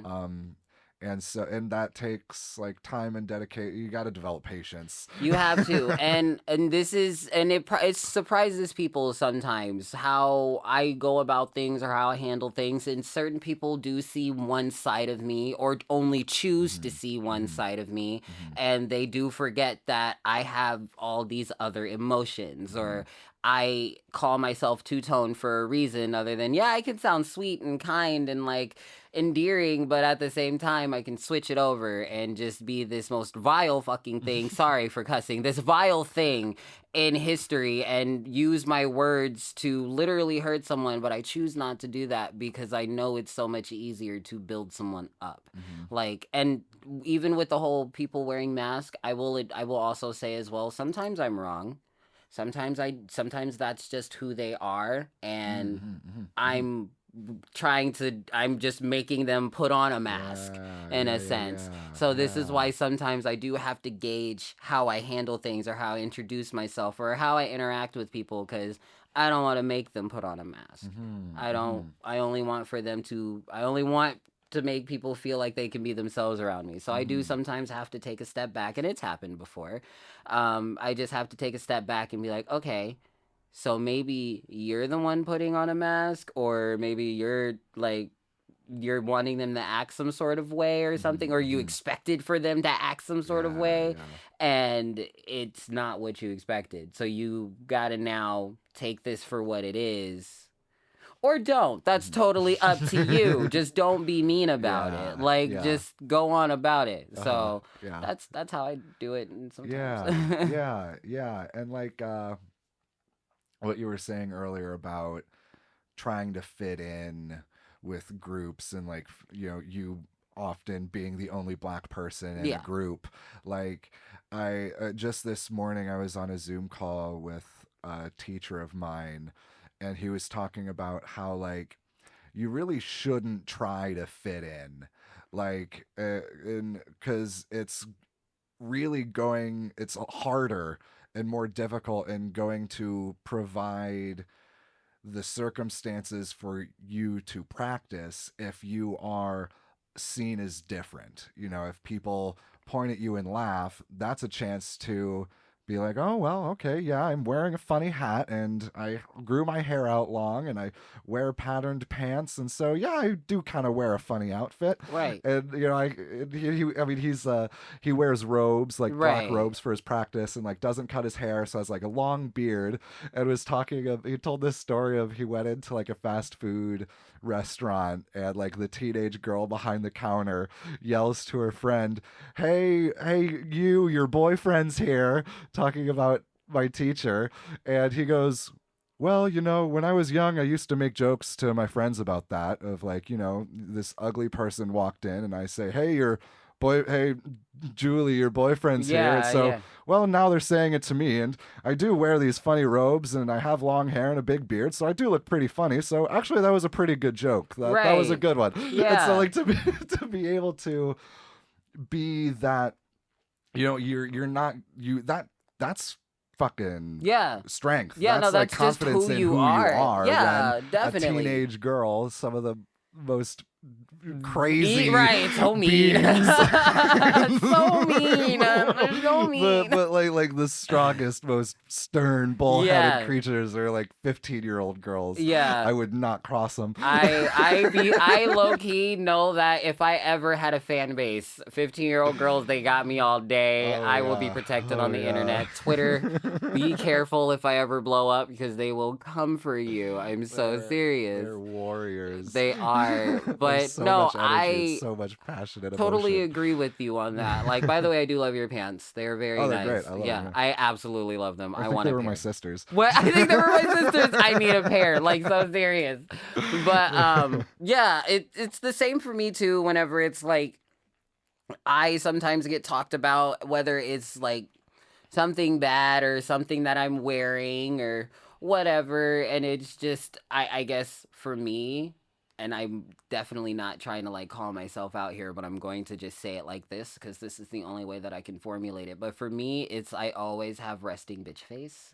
And that takes like time and dedication. You got to develop patience. You have to, and this is, and it surprises people sometimes how I go about things or how I handle things, and certain people do see one side of me or only choose to see one side of me, and they do forget that I have all these other emotions, or I call myself Two-Tone for a reason other than, yeah, I can sound sweet and kind and like endearing, but at the same time I can switch it over and just be this most vile fucking thing, sorry for cussing, this vile thing in history and use my words to literally hurt someone, but I choose not to do that because I know it's so much easier to build someone up. Like, and even with the whole people wearing masks, I will also say as well, sometimes I'm wrong. Sometimes that's just who they are, and I'm I'm just making them put on a mask in a sense. So this is why sometimes I do have to gauge how I handle things or how I introduce myself or how I interact with people, because I don't want to make them put on a mask. I only want to make people feel like they can be themselves around me. So I do sometimes have to take a step back, and it's happened before. I just have to take a step back and be like, okay, so maybe you're the one putting on a mask, or maybe you're wanting them to act some sort of way or something, or you expected for them to act some sort of way, and it's not what you expected. So you gotta now take this for what it is. Or don't. That's totally up to you. Just don't be mean about it. Just go on about it. So that's how I do it sometimes. Yeah. And like what you were saying earlier about trying to fit in with groups, and like, you often being the only black person in a group. Like, I just this morning I was on a Zoom call with a teacher of mine, and he was talking about how, like, you really shouldn't try to fit in, like, because it's harder and more difficult, and going to provide the circumstances for you to practice if you are seen as different. If people point at you and laugh, that's a chance to be like, oh, well, okay, yeah, I'm wearing a funny hat, and I grew my hair out long, and I wear patterned pants, and so yeah, I do kind of wear a funny outfit, Right. And he wears robes, like black robes, for his practice, and like doesn't cut his hair, so has like a long beard. And he told this story of, he went into like a fast food restaurant, and like the teenage girl behind the counter yells to her friend, hey, your boyfriend's here, talking about my teacher. And he goes, well, when I was young, I used to make jokes to my friends about that, of like, this ugly person walked in, and I say, hey, Julie, your boyfriend's here. And so, well, now they're saying it to me, and I do wear these funny robes, and I have long hair and a big beard, so I do look pretty funny. So actually, that was a pretty good joke. That was a good one. And so, like, to be able to be that, you're not that's fucking strength. That's like confidence in who you are. Yeah, when definitely. A teenage girl, some of the most crazy, so mean. So mean. So mean. But like the strongest, most stern, bullheaded creatures are like 15-year-old girls. I would not cross them. I low key know that if I ever had a fan base, 15-year-old girls, they got me all day. I will be protected on the internet. Twitter, be careful if I ever blow up, because they will come for you. I'm so serious. They're warriors. They are. But so no, much energy, so much passionate totally emotion. agree with you on that. Like, by the way, I do love your pants. They're very they're nice. Great. I love them. I absolutely love them. I want think they a were pair. My sisters. What? I think they were my sisters. I need a pair. Like, so serious. But it's the same for me too. Whenever it's like, I sometimes get talked about, whether it's like something bad or something that I'm wearing or whatever, and it's just, I guess for me, and I'm definitely not trying to like call myself out here, but I'm going to just say it like this, because this is the only way that I can formulate it. But for me, it's, I always have resting bitch face.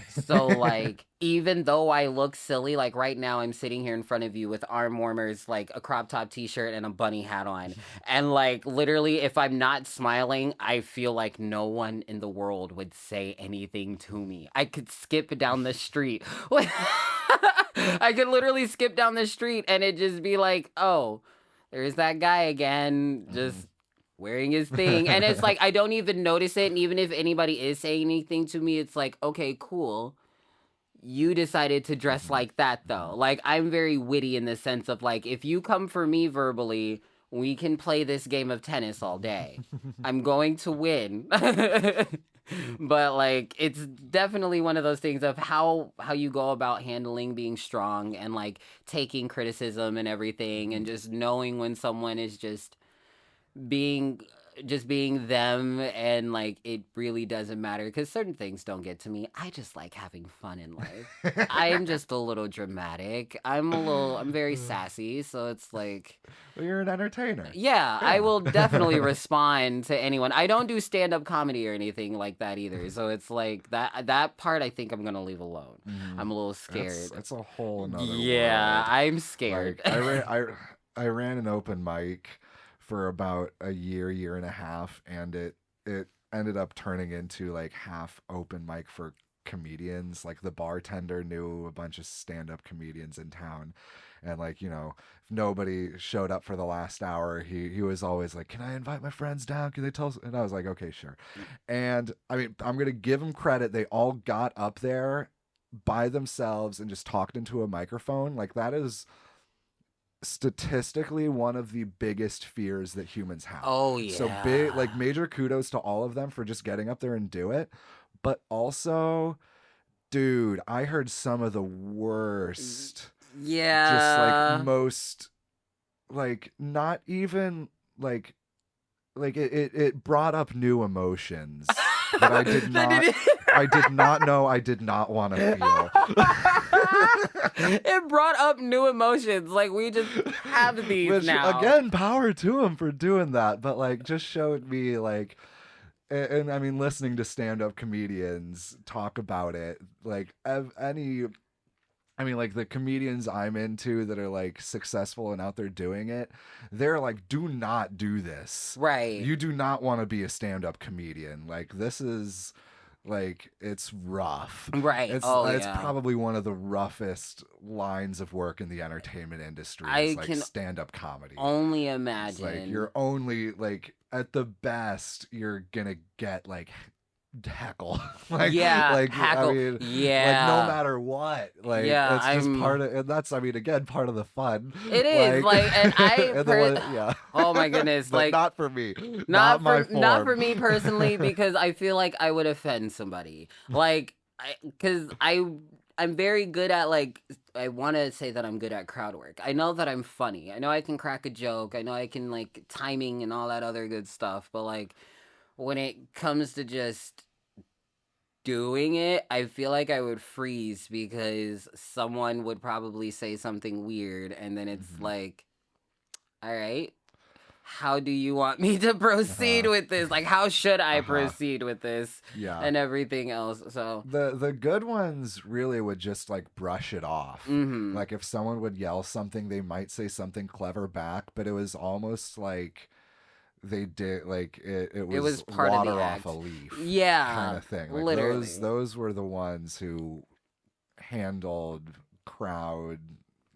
So like, even though I look silly, like right now I'm sitting here in front of you with arm warmers, like a crop top t-shirt and a bunny hat on. And like, literally, if I'm not smiling, I feel like no one in the world would say anything to me. I could skip down the street. I could literally skip down the street and it just be like, oh, there's that guy again, just wearing his thing. And it's like, I don't even notice it. And even if anybody is saying anything to me, it's like, okay, cool. You decided to dress like that, though. Like, I'm very witty in the sense of, like, if you come for me verbally, we can play this game of tennis all day. I'm going to win. But like, it's definitely one of those things of how you go about handling being strong and like taking criticism and everything, and just knowing when someone is just being just being them, and like it really doesn't matter because certain things don't get to me. I just like having fun in life. I'm just a little dramatic. I'm very sassy, so it's like, Well, you're an entertainer. yeah, I Yeah. will definitely respond to anyone. I don't do stand-up comedy or anything like that either, so it's like that part I think I'm gonna leave alone. I'm a little scared. It's a whole nother Yeah, world. I'm scared. Like I ran an open mic for about a year and a half, and it ended up turning into like half open mic for comedians. Like the bartender knew a bunch of stand-up comedians in town, and like, you know, if nobody showed up for the last hour, he was always like, can I invite my friends down, can they tell us? And I was like, okay, sure. And I mean, I'm gonna give them credit, they all got up there by themselves and just talked into a microphone. Like that is statistically one of the biggest fears that humans have. Oh yeah. So big, like major kudos to all of them for just getting up there and do it. But also, dude, I heard some of the worst, Yeah. just like most, like not even like it brought up new emotions that I did not I did not know I did not want to feel. It brought up new emotions. Like we just have these Which, now. again, power to him for doing that, but like just showed me like, and I mean, listening to stand-up comedians talk about it, like I mean, like the comedians I'm into that are like successful and out there doing it, they're like, do not do this. Right. You do not want to be a stand-up comedian. Like this is like, it's rough. Right. It's yeah. probably one of the roughest lines of work in the entertainment industry. I Is like can stand-up comedy. only It's imagine. like you're only like at the best you're gonna get like heckle. Like, yeah. like Hackle. I mean, yeah. like no matter what, like Yeah, it's just part of, and that's, I mean, again, part of the fun. It is like, and I. Yeah. Oh my goodness! But Like not for me. not my for form. not for me personally, because I feel like I would offend somebody. Like, because I'm very good at like, I want to say that I'm good at crowd work. I know that I'm funny. I know I can crack a joke. I know I can like timing and all that other good stuff. But like when it comes to just doing it, I feel like I would freeze because someone would probably say something weird, and then it's like, all right, how do you want me to proceed with this? Like, how should I proceed with this? Yeah. And everything else. So the good ones really would just like brush it off. mhm. Like if someone would yell something, they might say something clever back, but it was almost like they did, like it was part of the water off act. a leaf, Yeah, kind of thing. Like literally. those were the ones who handled crowd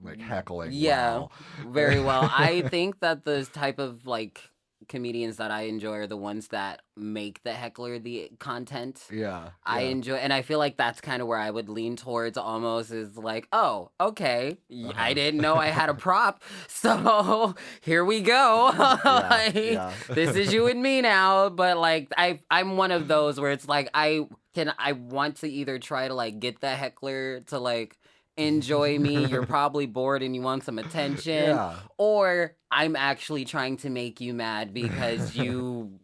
like heckling well. very well. I think that the type of like comedians that I enjoy are the ones that make the heckler the content. Yeah. I enjoy, and I feel like that's kind of where I would lean towards almost, is like, oh, okay, I didn't know I had a prop, so here we go. This is you and me now. But like, I'm one of those where it's like, I want to either try to like get the heckler to like enjoy me, you're probably bored and you want some attention, or I'm actually trying to make you mad because you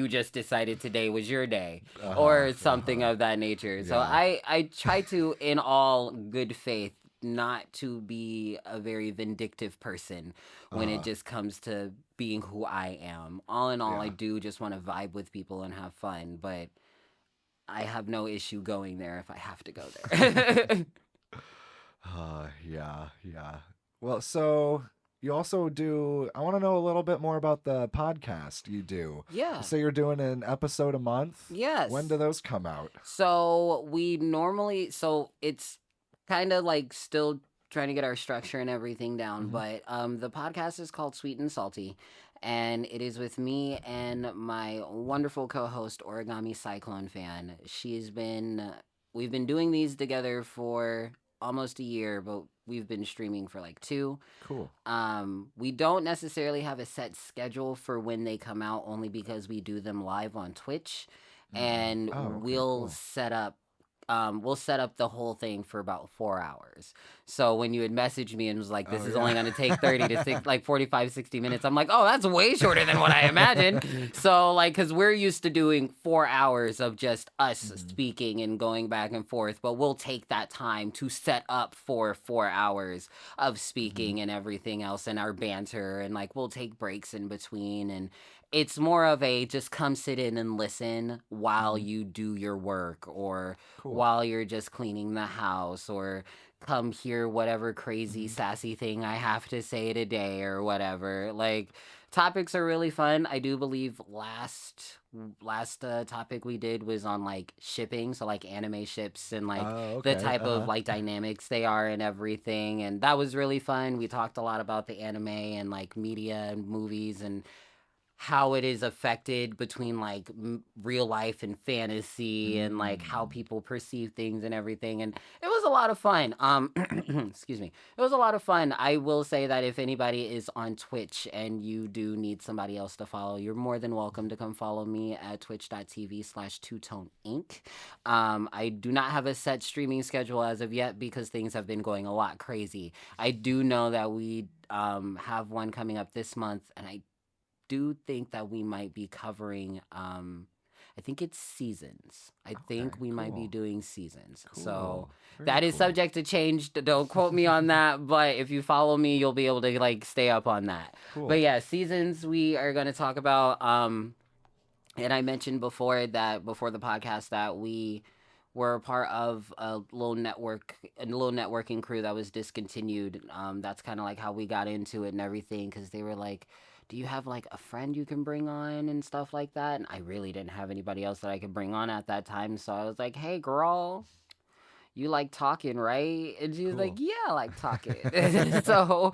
just decided today was your day, or something of that nature. So I try to, in all good faith, not to be a very vindictive person when it just comes to being who I am. All in all, I do just want to vibe with people and have fun, but I have no issue going there if I have to go there. Yeah. Well, so you also do, I want to know a little bit more about the podcast you do. Yeah. So you're doing an episode a month? Yes. When do those come out? So it's kind of like still trying to get our structure and everything down, but the podcast is called Sweet and Salty, and it is with me and my wonderful co-host, Origami Cyclone Fan. We've been doing these together for almost a year, but we've been streaming for like 2. Cool. We don't necessarily have a set schedule for when they come out, only because we do them live on Twitch, and we'll set up we'll set up the whole thing for about 4 hours. So when you had messaged me and was like, this Oh is yeah. only going to take 30 to 45, 60 minutes, I'm like, oh, that's way shorter than what I imagined. So like, because we're used to doing 4 hours of just us speaking and going back and forth, but we'll take that time to set up for 4 hours of speaking and everything else, and our banter, and like we'll take breaks in between, and it's more of a just come sit in and listen while you do your work, or Cool. while you're just cleaning the house, or come hear whatever crazy sassy thing I have to say today or whatever. Like, topics are really fun. I do believe last topic we did was on like shipping, so like anime ships and like Oh, the okay. type of like dynamics they are and everything, and that was really fun. We talked a lot about the anime and like media and movies and how it is affected between like real life and fantasy, and like how people perceive things and everything, and it was a lot of fun. Excuse me, it was a lot of fun. I will say that if anybody is on Twitch and you do need somebody else to follow, you're more than welcome to come follow me at twitch.tv/TwoToneInc. I do not have a set streaming schedule as of yet because things have been going a lot crazy. I do know that we have one coming up this month, and I do think that we might be covering I think it's seasons. I think we might be cool. doing seasons. So Cool. Very that is cool. subject to change. Don't quote me on that, but if you follow me, you'll be able to like stay up on that. Cool. But yeah, seasons we are going to talk about and I mentioned before the podcast that we were a part of a little networking crew that was discontinued. That's kind of like how we got into it and everything, because they were like, do you have like a friend you can bring on and stuff like that? And I really didn't have anybody else that I could bring on at that time. So I was like, hey, girl, you like talking, right? And she was like, Cool. yeah, I like talking. So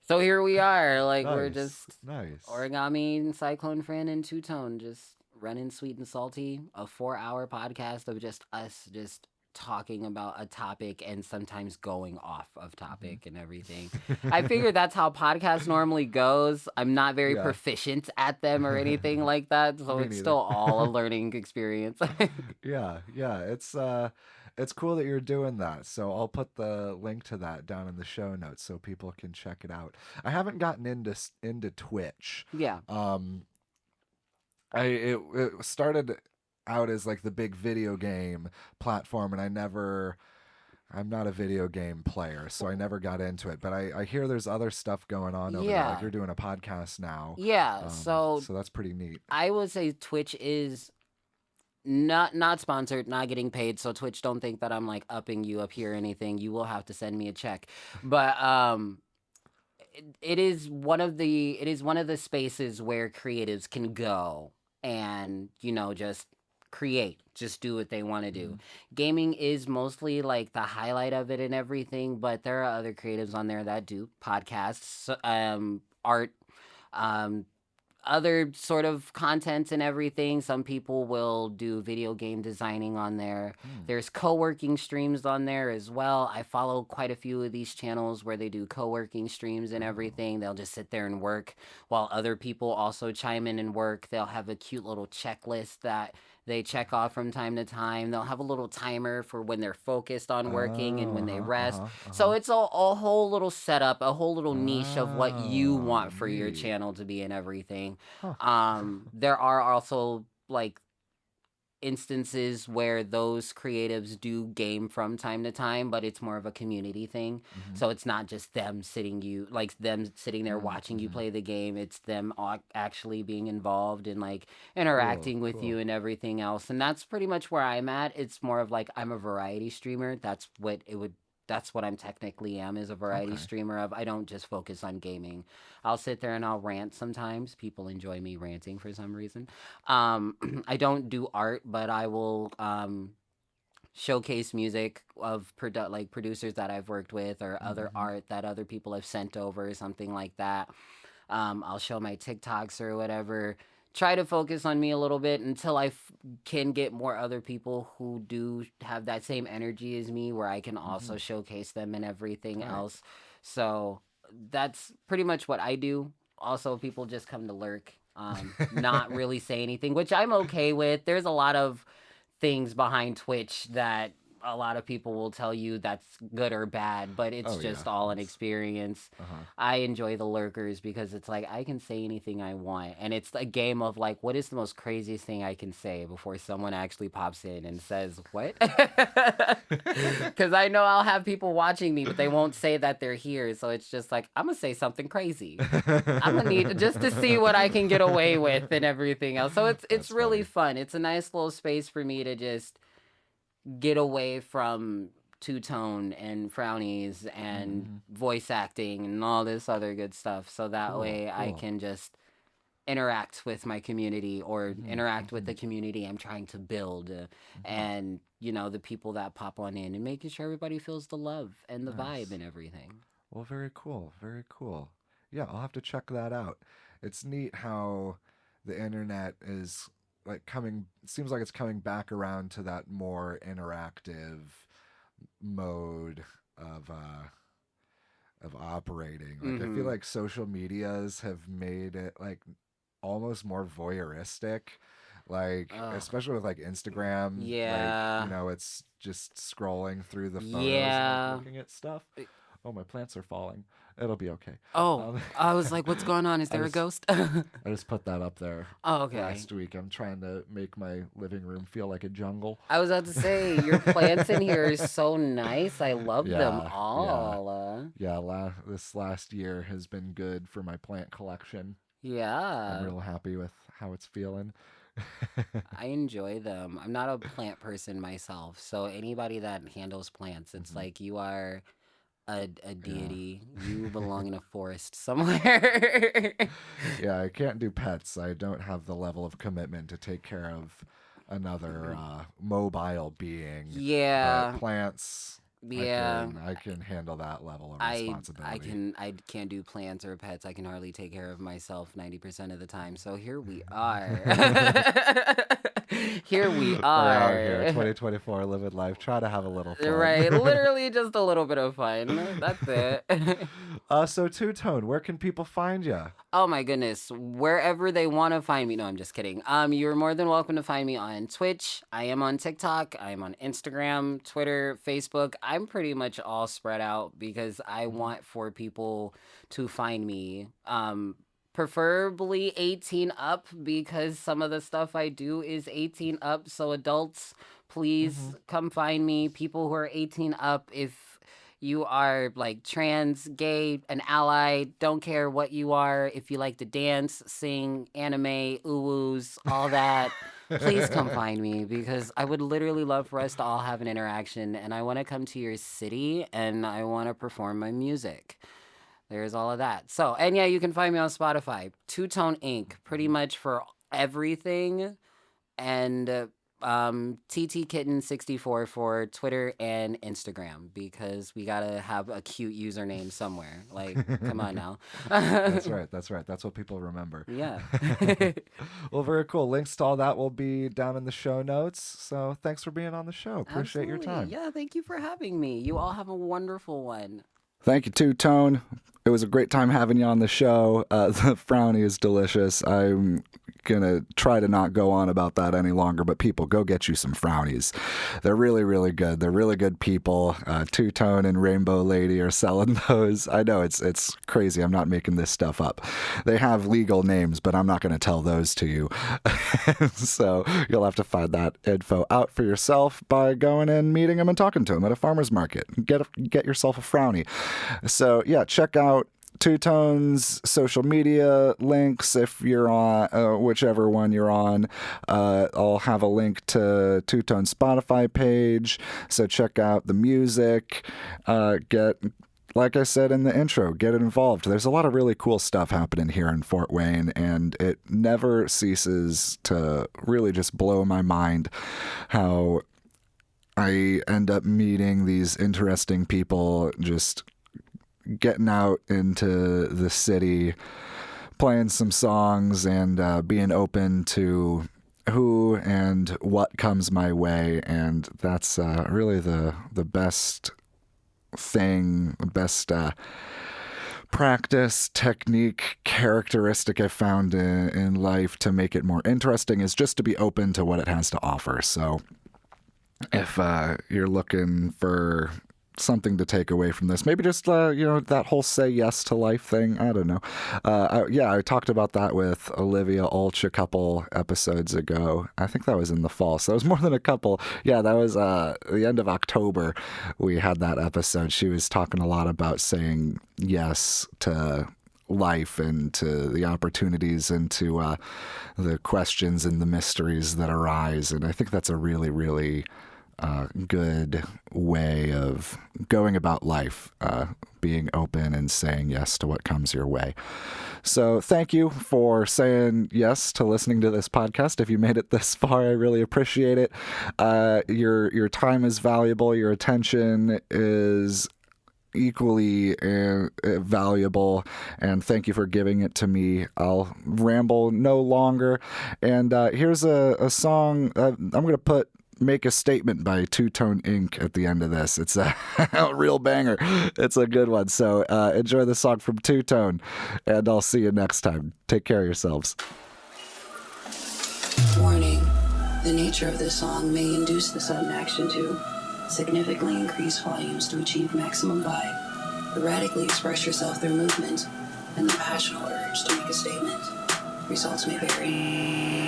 here we are. Like, we're Nice. just Nice. Origami and Cyclone Friend and Two Tone just running sweet and salty. A 4-hour podcast of just us just talking about a topic and sometimes going off of topic and everything. I figure that's how podcasts normally goes. I'm not very Yeah. proficient at them or anything like that, so Me it's neither. still all a learning experience. Yeah. It's cool that you're doing that. So I'll put the link to that down in the show notes so people can check it out. I haven't gotten into Twitch. Yeah. It started out as like the big video game platform, and I'm not a video game player, so I never got into it. But I hear there's other stuff going on over there. Yeah. Like you're doing a podcast now. Yeah, so So that's pretty neat. I would say Twitch is not sponsored, not getting paid. So Twitch, don't think that I'm like upping you up here or anything. You will have to send me a check. But it is one of the spaces where creatives can go and just create, just do what they want to do. Gaming is mostly like the highlight of it and everything, but there are other creatives on there that do podcasts, art, other sort of content and everything. Some people will do video game designing on there. There's co-working streams on there as well. I follow quite a few of these channels where they do co-working streams and everything. They'll just sit there and work while other people also chime in and work. They'll have a cute little checklist that they check off from time to time. They'll have a little timer for when they're focused on working and when they rest. So it's a whole little setup, a whole little niche of what you want for your neat. channel to be and everything. Huh. There are also like instances where those creatives do game from time to time, but it's more of a community thing. So it's not just them sitting there watching you play the game. It's them actually being involved and like interacting with you and everything else. And that's pretty much where I'm at. It's more of like I'm a variety streamer. That's what I'm technically am, is a variety streamer of. I don't just focus on gaming. I'll sit there and I'll rant sometimes. People enjoy me ranting for some reason. I don't do art, but I will showcase music of producers that I've worked with, or other art that other people have sent over, or something like that. I'll show my TikToks or whatever. Try to focus on me a little bit until I can get more other people who do have that same energy as me, where I can also showcase them and everything else. So that's pretty much what I do. Also, people just come to lurk, not really say anything, which I'm okay with. There's a lot of things behind Twitch that a lot of people will tell you that's good or bad, but it's just all an experience. I enjoy the lurkers because it's like I can say anything I want, and it's a game of like, what is the most craziest thing I can say before someone actually pops in and says what? Because I know I'll have people watching me, but they won't say that they're here, so it's just like I'm gonna say something crazy. I'm gonna need just to see what I can get away with and everything else. So it's really fun. It's a nice little space for me to just get away from two-tone and frownies and voice acting and all this other good stuff, so that way I can just interact with my community or interact with the community I'm trying to build, and the people that pop on in, and making sure everybody feels the love and the vibe and everything. Well, very cool, very cool. Yeah, I'll have to check that out. It's neat how the internet is like seems like it's coming back around to that more interactive mode of operating. Like I feel like social medias have made it like almost more voyeuristic, like especially with like Instagram. Like, it's just scrolling through the photos and looking at stuff. Oh, my plants are falling. It'll be okay. Oh, I was like, what's going on? Is there a ghost? I just put that up there. Oh, okay. Last week, I'm trying to make my living room feel like a jungle. I was about to say, your plants in here are so nice. I love them all. This last year has been good for my plant collection. Yeah. I'm real happy with how it's feeling. I enjoy them. I'm not a plant person myself, so anybody that handles plants, it's like you are a deity. You belong in a forest somewhere. Yeah, I can't do pets. I don't have the level of commitment to take care of another mobile being. Yeah. But plants, yeah, I can handle that level of responsibility. I can't do plants or pets. I can hardly take care of myself 90% of the time. So here we are. Here we are. Here, 2024, living life. Try to have a little fun. Right, literally just a little bit of fun. That's it. So Two-Tone, where can people find you? Oh my goodness, wherever they want to find me. No, I'm just kidding. You're more than welcome to find me on Twitch. I am on TikTok. I am on Instagram, Twitter, Facebook. I'm pretty much all spread out because I want for people to find me. Preferably 18 up, because some of the stuff I do is 18 up. So adults, please come find me. People who are 18 up, if you are like trans, gay, an ally, don't care what you are. If you like to dance, sing, anime, ooh-woos, all that, please come find me, because I would literally love for us to all have an interaction, and I want to come to your city and I want to perform my music. There's all of that. So, and yeah, you can find me on Spotify. TwoToneInc, pretty much for everything. And TT Kitten 64 for Twitter and Instagram, because we gotta have a cute username somewhere. Like, come on now. That's right. That's what people remember. Yeah. Well, very cool. Links to all that will be down in the show notes. So thanks for being on the show. Appreciate your time. Yeah, thank you for having me. You all have a wonderful one. Thank you, Two-Tone. It was a great time having you on the show. The frowny is delicious. I'm going to try to not go on about that any longer, but people, go get you some frownies. They're really, really good. They're really good people. Two-Tone and Rainbow Lady are selling those. I know it's crazy. I'm not making this stuff up. They have legal names, but I'm not going to tell those to you. So you'll have to find that info out for yourself by going and meeting them and talking to them at a farmer's market. Get yourself a frowny. So yeah, check out Two-Tone's social media links if you're on whichever one you're on. I'll have a link to Two-Tone's Spotify page, so check out the music. Like I said in the intro, get involved. There's a lot of really cool stuff happening here in Fort Wayne, and it never ceases to really just blow my mind how I end up meeting these interesting people, just getting out into the city, playing some songs, and being open to who and what comes my way. And that's really the best thing, best practice, technique, characteristic I've found in life to make it more interesting, is just to be open to what it has to offer. So if you're looking for something to take away from this, maybe just that whole say yes to life thing. I don't know. I talked about that with Olivia Ulch a couple episodes ago. I think that was in the fall, so it was more than a couple. Yeah, that was the end of October. We had that episode. She was talking a lot about saying yes to life and to the opportunities and to the questions and the mysteries that arise. And I think that's a really, really good way of going about life, being open and saying yes to what comes your way. So thank you for saying yes to listening to this podcast. If you made it this far, I really appreciate it. Your time is valuable. Your attention is equally valuable, and thank you for giving it to me. I'll ramble no longer. And here's a song. I'm going to put Make a Statement by TwoToneInc at the end of this. It's a real banger. It's a good one. So enjoy the song from Two Tone, and I'll see you next time. Take care of yourselves. Warning. The nature of this song may induce the sudden action to significantly increase volumes to achieve maximum vibe, erratically express yourself through movement, and the passionate urge to make a statement. Results may vary.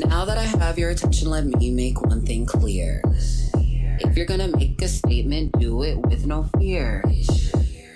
Now that I have your attention, let me make one thing clear. If you're gonna make a statement, do it with no fear.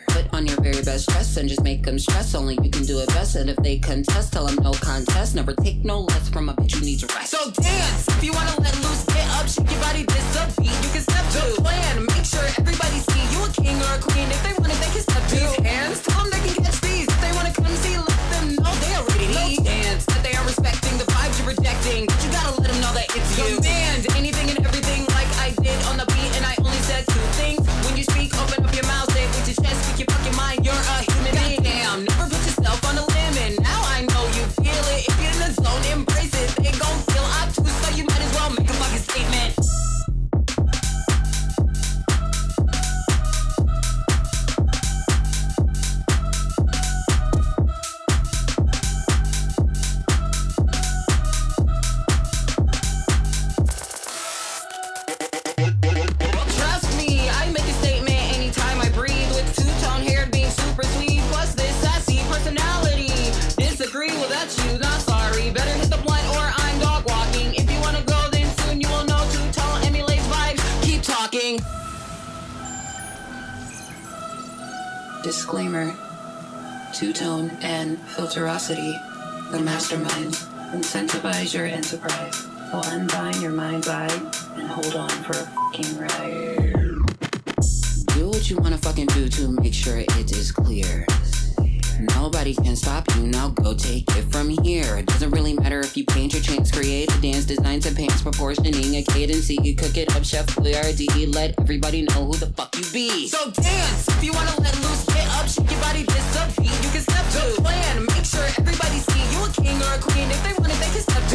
Put on your very best dress and just make them stress. Only you can do it best, and if they contest, tell them no contest. Never take no less from a bitch, you need to rest. So dance, if you wanna let loose, get up, shake your body, this a beat. You can step to the plan, make sure everybody see you a king or a queen. If they want it, they can step to these hands. Tell them they can catch these. If they wanna come see, let them know they already need dance. That they are respecting the vibes you're rejecting. But you gotta let them know that it's you. Demand anything and everything like I did on the beat, and I only said two things. When you speak, open up your mouth, say it with your chest, speak your fucking mind. You're a human being. Damn, never put yourself on a limb, and now I know you feel it. If you're in the zone, embrace it. They gon' feel obtuse, so you might as well make a fucking statement. Trust me, I make a statement anytime I breathe. With two-tone hair being super sweet, plus this sassy personality. Disagree, well that's you, not sorry. Better hit the blunt or I'm dog walking. If you wanna go, then soon you will know two-tone emulates vibes. Keep talking. Disclaimer. Two-tone and filterosity, the mastermind. Incentivize your enterprise. Will unbind your mind vibe and hold on for a fucking ride. Do what you wanna fucking do to make sure it is clear. Nobody can stop you, now go take it from here. It doesn't really matter if you paint or chance, create a dance, design to pants, proportioning a cadence, you cook it up, Chef Boyardee, let everybody know who the fuck you be. So dance, if you wanna let loose, get up, shake your body, this a beat, you can step to the plan, make sure everybody see you a king or a queen, if they want it, they can step to